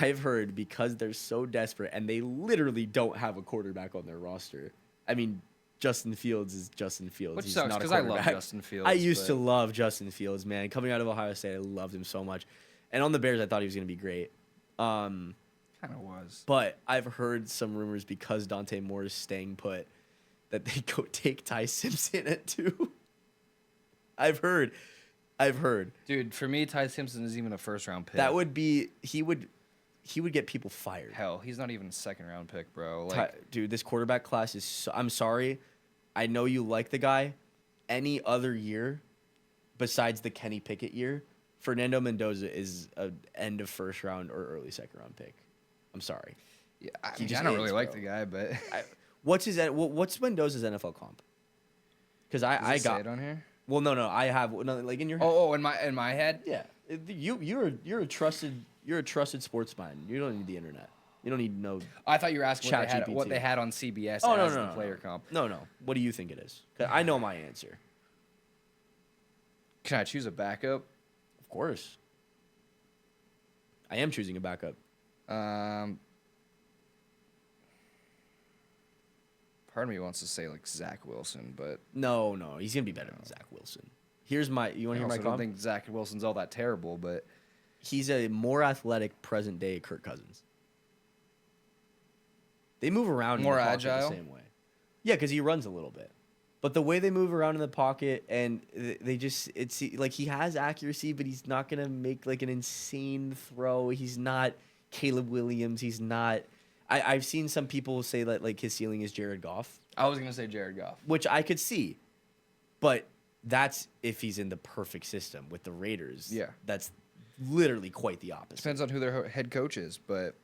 I've heard because they're so desperate and they literally don't have a quarterback on their roster. I mean, Justin Fields is Justin Fields. Which He's sucks not a because I love quarterback. Justin Fields. I used to love Justin Fields, man. Coming out of Ohio State, I loved him so much. And on the Bears, I thought he was going to be great. Kind of was. But I've heard some rumors because Dante Moore is staying put that they go take Ty Simpson at 2. I've heard. Dude, for me, Ty Simpson is even a first-round pick. That would be he would get people fired. Hell, he's not even a second-round pick, bro. Like, Dude, this quarterback class is so, I'm sorry. I know you like the guy. Any other year besides the Kenny Pickett year, Fernando Mendoza is an end of first round or early second round pick. I'm sorry. yeah, He just I don't is, really like bro. the guy, but What's Mendoza's NFL comp? Because I say got it on here. well, no, I have no, like in your head. Oh, in my head. Yeah, you're a trusted sports mind. You don't need the internet. You don't need to know. I thought you were asking ChatGPT. what they had on CBS Oh, as no, the no, player no. comp. No. What do you think it is? 'Cause I know my answer. Can I choose a backup? Of course. I am choosing a backup. Part of me wants to say like Zach Wilson, but No, he's gonna be better than Zach Wilson. Here's my. You want I to hear my also don't comp? think Zach Wilson's all that terrible. But He's a more athletic present day Kirk Cousins. They move around More in the pocket agile? the same way. Yeah, because he runs a little bit. But the way they move around in the pocket and they just it's like he has accuracy, but he's not gonna make like an insane throw. He's not Caleb Williams. He's not. I've seen some people say that like his ceiling is Jared Goff, I was gonna say Jared Goff. which I could see, but that's if he's in the perfect system with the Raiders. Yeah. That's literally quite the opposite. Depends on who their head coach is, but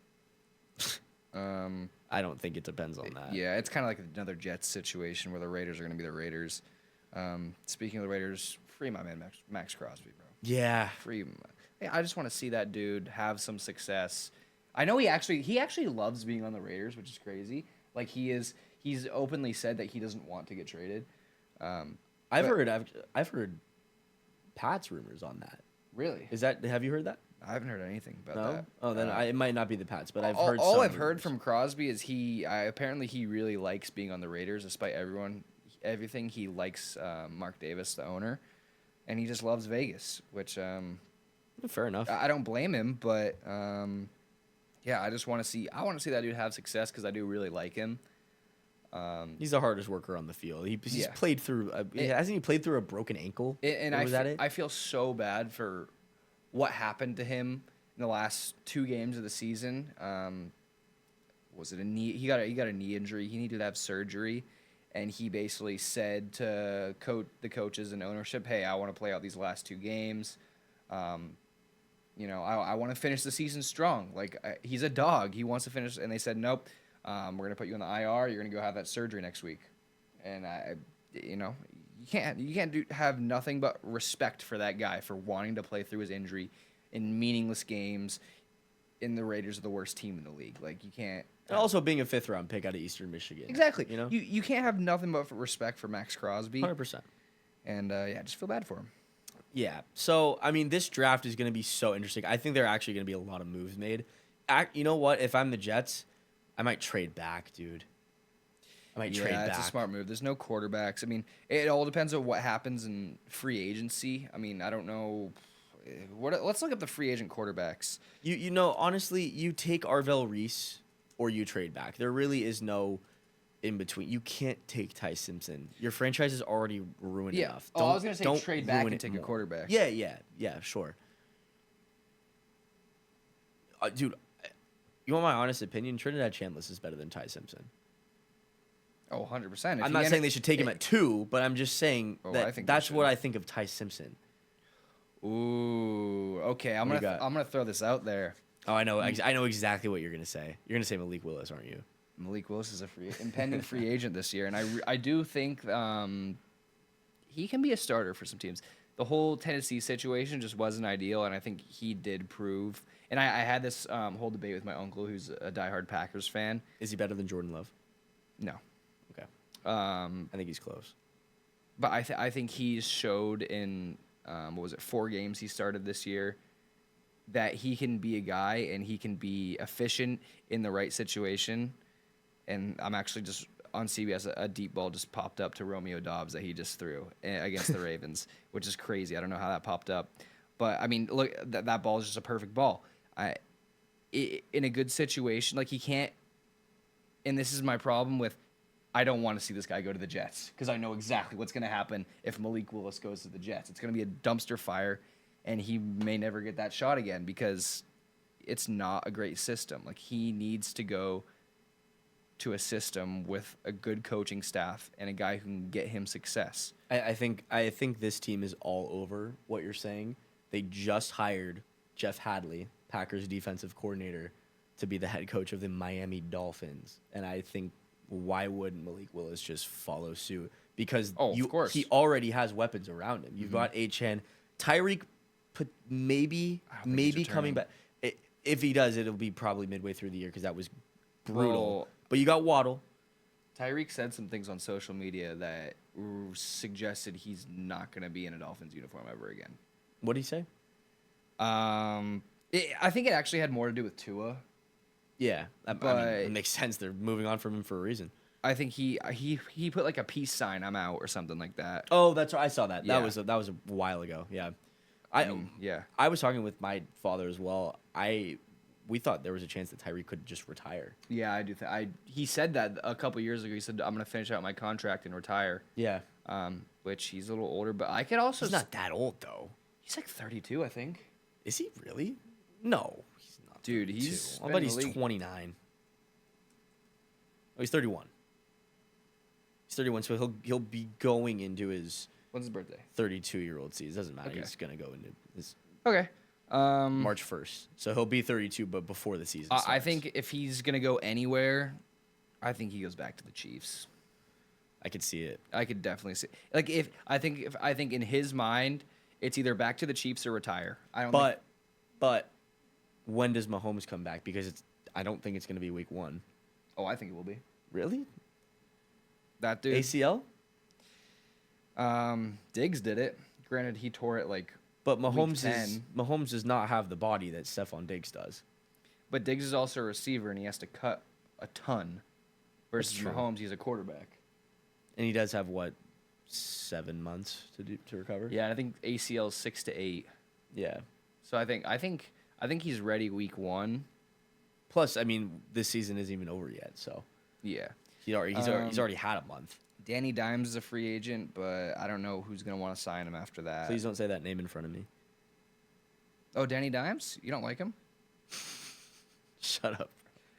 I don't think it depends on that. yeah, it's kind of like another Jets situation where the Raiders are gonna be the Raiders. Speaking of the Raiders, free my man Max Crosby, bro. Yeah. Hey, I just want to see that dude have some success. I know he actually loves being on the Raiders, which is crazy. Like he's openly said that he doesn't want to get traded. I've heard Pat's rumors on that. Really? Have you heard that? I haven't heard anything about No. that. Oh, then it might not be the Pats, but I've all, heard. all some I've heard rumors. from Crosby is apparently he really likes being on the Raiders, despite everything. He likes Mark Davis, the owner, and he just loves Vegas, which Fair enough. I don't blame him, but yeah, I want to see that dude have success because I do really like him. He's the hardest worker on the field. He's Yeah. played through. Hasn't he played through a broken ankle? And Or was that it? I feel so bad for what happened to him in the last 2 games of the season. Was it a knee? He got a knee injury. He needed to have surgery, and he basically said to the coaches and ownership, "Hey, I want to play out these last 2 games. I want to finish the season strong. Like he's a dog. He wants to finish." And they said, "Nope. We're gonna put you on the IR. You're gonna go have that surgery next week." And you can't have nothing but respect for that guy for wanting to play through his injury in meaningless games. In the Raiders are the worst team in the league. Like you can't. And also being a 5th round pick out of Eastern Michigan. Exactly. You know. You can't have nothing but respect for Max Crosby. 100%. And I just feel bad for him. Yeah. So I mean, this draft is going to be so interesting. I think there are actually going to be a lot of moves made. You know what? If I'm the Jets, I might trade back, dude. I might trade back. It's a smart move. There's no quarterbacks. I mean, it all depends on what happens in free agency. I mean, I don't know. Let's look up the free agent quarterbacks. You know, honestly, you take Arvell Reese or you trade back. There really is no in between. You can't take Ty Simpson. Your franchise is already ruined enough. Oh, I was gonna say don't trade back ruin and it take a more. quarterback. Yeah, sure. Dude, you want my honest opinion? Trinidad Chambliss is better than Ty Simpson. Oh, 100%. I'm not saying they should take him at 2, but I'm just saying I that think they that's what should. I think of Ty Simpson. Ooh, okay. I'm What do you got? gonna throw this out there. Oh, I know. I know exactly what you're gonna say. You're gonna say Malik Willis, aren't you? Malik Willis is a impending free agent this year, and I do think he can be a starter for some teams. The whole Tennessee situation just wasn't ideal, and I think he did prove. And I had this whole debate with my uncle, who's a diehard Packers fan. Is he better than Jordan Love? No, Okay. I think he's close. But I think he's showed in, 4 games he started this year, that he can be a guy and he can be efficient in the right situation. And I'm actually just on CBS, a deep ball just popped up to Romeo Dobbs that he just threw against the Ravens, which is crazy. I don't know how that popped up. But, I mean, look, that ball is just a perfect ball. In a good situation, like he can't, and this is my problem with, I don't want to see this guy go to the Jets because I know exactly what's going to happen if Malik Willis goes to the Jets. It's going to be a dumpster fire, and he may never get that shot again because it's not a great system. Like, he needs to go to a system with a good coaching staff and a guy who can get him success. I think this team is all over what you're saying. They just hired Jeff Hadley, Packers defensive coordinator, to be the head coach of the Miami Dolphins. And I think, why wouldn't Malik Willis just follow suit? Because of course. He already has weapons around him. You've got Achane. Tyreek maybe coming back. If he does, it'll be probably midway through the year because that was brutal. Well, but you got Waddle. Tyreek said some things on social media that suggested he's not going to be in a Dolphins uniform ever again. What did he say? I think it actually had more to do with Tua. Yeah, I mean, it makes sense. They're moving on from him for a reason. I think he put like a peace sign, "I'm out" or something like that. Oh, that's right. I saw that. Yeah. That was a while ago. Yeah, yeah. I was talking with my father as well. We thought there was a chance that Tyreek could just retire. Yeah, I do. He said that a couple years ago. He said, "I'm going to finish out my contract and retire." Yeah. Which he's a little older, but I could also. He's not that old though. He's like 32, I think. Is he really? No, he's not. Dude, 32. I bet he's 29. Oh, he's 31. He's 31, so he'll be going into his. When's his birthday? 32-year-old season. Doesn't matter. Okay. He's gonna go into his. Okay. March 1st. So he'll be 32, but before the season starts. I think if he's going to go anywhere, I think he goes back to the Chiefs. I could see it. I could definitely see. Like if I think in his mind, it's either back to the Chiefs or retire. But when does Mahomes come back? Because I don't think it's going to be week 1. Oh, I think it will be. Really? That dude. ACL? Diggs did it. Granted, he tore it like. But Mahomes does not have the body that Stephon Diggs does. But Diggs is also a receiver, and he has to cut a ton. Versus Mahomes, he's a quarterback. And he does have, 7 months to recover? Yeah, I think ACL is 6 to 8. Yeah. So I think he's ready week 1. Plus, I mean, this season isn't even over yet, so. Yeah. He's already had a month. Danny Dimes is a free agent, but I don't know who's going to want to sign him after that. Please don't say that name in front of me. Oh, Danny Dimes? You don't like him? Shut up.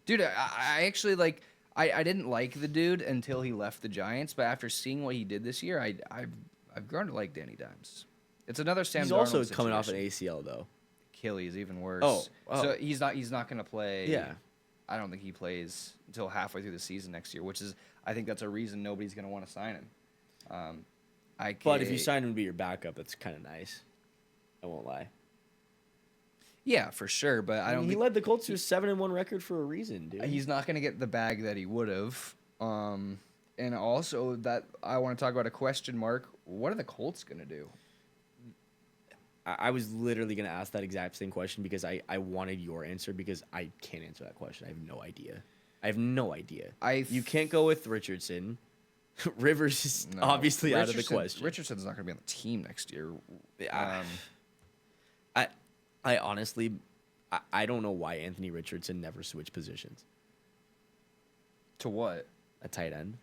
Dude, I actually I didn't like the dude until he left the Giants, but after seeing what he did this year, I've grown to like Danny Dimes. It's another Sam He's Darnold also situation. coming off an ACL, though. Achilles, even worse. Oh. So he's not going to play. Yeah. I don't think he plays until halfway through the season next year, which is, I think that's a reason nobody's going to want to sign him. But if you sign him to be your backup, that's kind of nice. I won't lie. Yeah, for sure, but I don't. He led the Colts to a 7-1 record for a reason, dude. He's not going to get the bag that he would have. And also, that I want to talk about a question mark. What are the Colts going to do? I was literally going to ask that exact same question because I wanted your answer because I can't answer that question. I have no idea. You can't go with Richardson. Rivers is obviously out of the question. Richardson's not going to be on the team next year. I honestly, I don't know why Anthony Richardson never switched positions. To what? A tight end.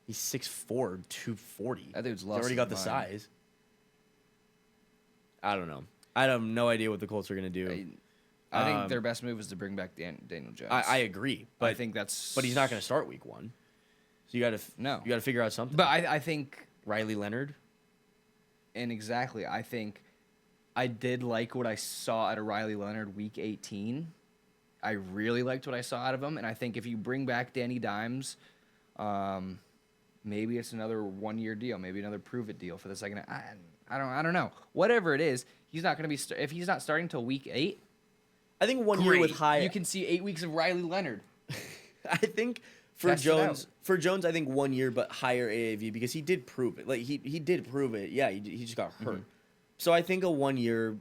He's 6'4", 240. That dude's He's already got the size. I don't know. I have no idea what the Colts are going to do. I think their best move is to bring back Daniel Jones. I agree, but I think that's. But he's not going to start week 1, so you got to figure out something. But I think Riley Leonard. And exactly, I think I did like what I saw out of Riley Leonard week 18. I really liked what I saw out of him, and I think if you bring back Danny Dimes, maybe it's another 1-year deal, maybe another prove it deal for the second. I don't know. Whatever it is, he's not going to be. If he's not starting till week 8, I think 1 year with high. You can see 8 weeks of Riley Leonard. I think For Test it out. Jones, I think 1 year, but higher AAV because he did prove it. Like he did prove it. Yeah, he just got hurt. So I think a 1 year,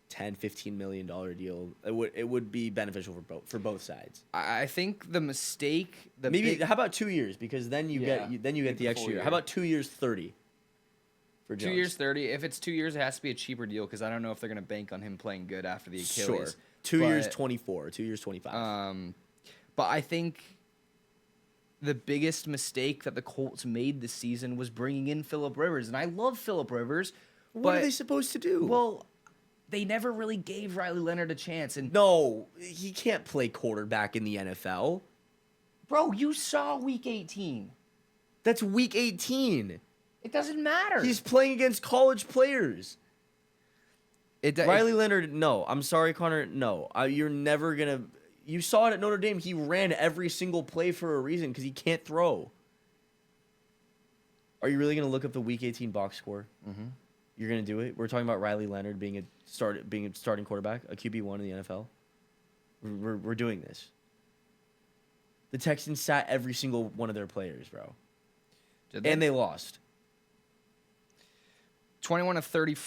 $10-15 million deal, it would be beneficial for both sides. I think the mistake, How about 2 years? Because then you get the extra year. How about 2 years 30 for Jones? 2 years 30. If it's 2 years, it has to be a cheaper deal because I don't know if they're going to bank on him playing good after the Achilles. Sure. 2 years 24, 2 years 25. But I think the biggest mistake that the Colts made this season was bringing in Phillip Rivers, and I love Phillip Rivers. What are they supposed to do? Well, they never really gave Riley Leonard a chance. And no, he can't play quarterback in the NFL. Bro, you saw Week 18. That's Week 18. It doesn't matter. He's playing against college players. Riley Leonard, no. I'm sorry, Connor, no. You're never going to... You saw it at Notre Dame. He ran every single play for a reason because he can't throw. Are you really going to look up the Week 18 box score? Mm-hmm. You're going to do it? We're talking about Riley Leonard being a starting quarterback, a QB1 in the NFL. We're doing this. The Texans sat every single one of their players, bro. Did they? And they lost. 21 to 30. Yeah,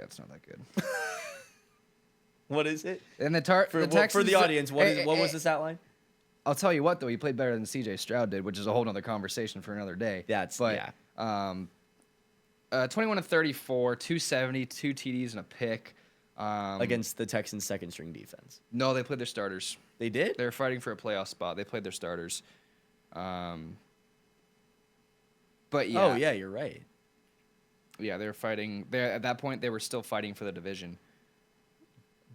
it's not that good. What is it? And the Texans, for the audience, what was the stat line? I'll tell you what, though. He played better than C.J. Stroud did, which is a whole other conversation for another day. 21 to 34, 270, 2 TDs and a pick. Against the Texans' second-string defense. No, they played their starters. They did? They were fighting for a playoff spot. They played their starters. But yeah. Oh, yeah, you're right. Yeah, they were fighting. At that point, they were still fighting for the division.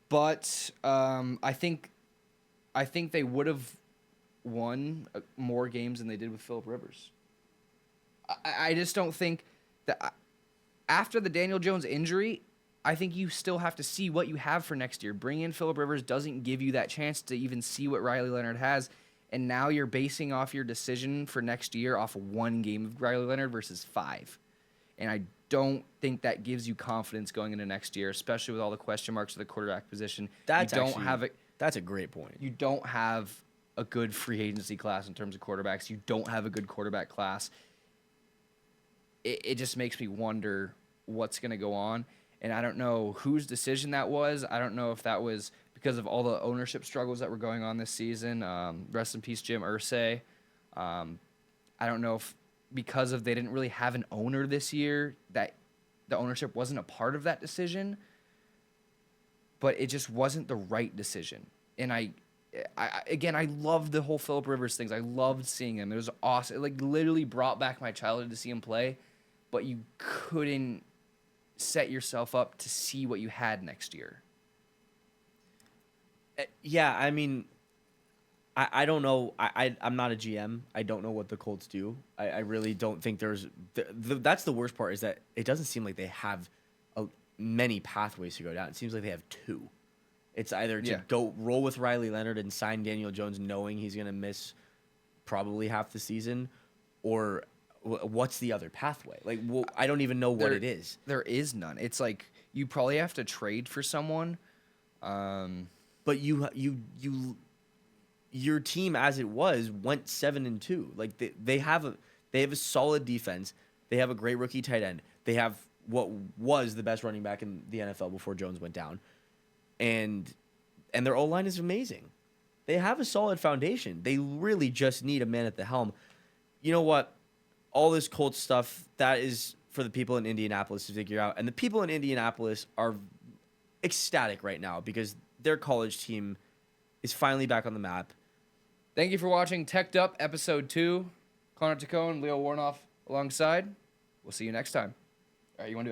But I think they would have won more games than they did with Phillip Rivers. I just don't think that after the Daniel Jones injury, I think you still have to see what you have for next year. Bringing in Phillip Rivers doesn't give you that chance to even see what Riley Leonard has. And now you're basing off your decision for next year off of one game of Riley Leonard versus 5. And I don't think that gives you confidence going into next year, especially with all the question marks of the quarterback position. That's a great point. You don't have a good free agency class in terms of quarterbacks. You don't have a good quarterback class. It just makes me wonder what's going to go on. And I don't know whose decision that was. I don't know if that was because of all the ownership struggles that were going on this season. Rest in peace, Jim Irsay. I don't know if because they didn't really have an owner this year, that the ownership wasn't a part of that decision. But it just wasn't the right decision. And I loved the whole Phillip Rivers things. I loved seeing him. It was awesome. It literally brought back my childhood to see him play. But you couldn't set yourself up to see what you had next year. Yeah, I mean, I don't know. I'm not a GM. I don't know what the Colts do. I really don't think there's... that's the worst part, is that it doesn't seem like they have many pathways to go down. It seems like they have 2. It's either to go roll with Riley Leonard and sign Daniel Jones knowing he's going to miss probably half the season, or... what's the other pathway? I don't even know what it is. There is none. It's like you probably have to trade for someone. But your team as it was went 7-2. Like they have a solid defense. They have a great rookie tight end. They have what was the best running back in the NFL before Jones went down, and their O-line is amazing. They have a solid foundation. They really just need a man at the helm. You know what? All this Colts stuff, that is for the people in Indianapolis to figure out. And the people in Indianapolis are ecstatic right now because their college team is finally back on the map. Thank you for watching Tec'd Up Episode 2. Connor Tacone, Leo Warnoff alongside. We'll see you next time. All right, you want to do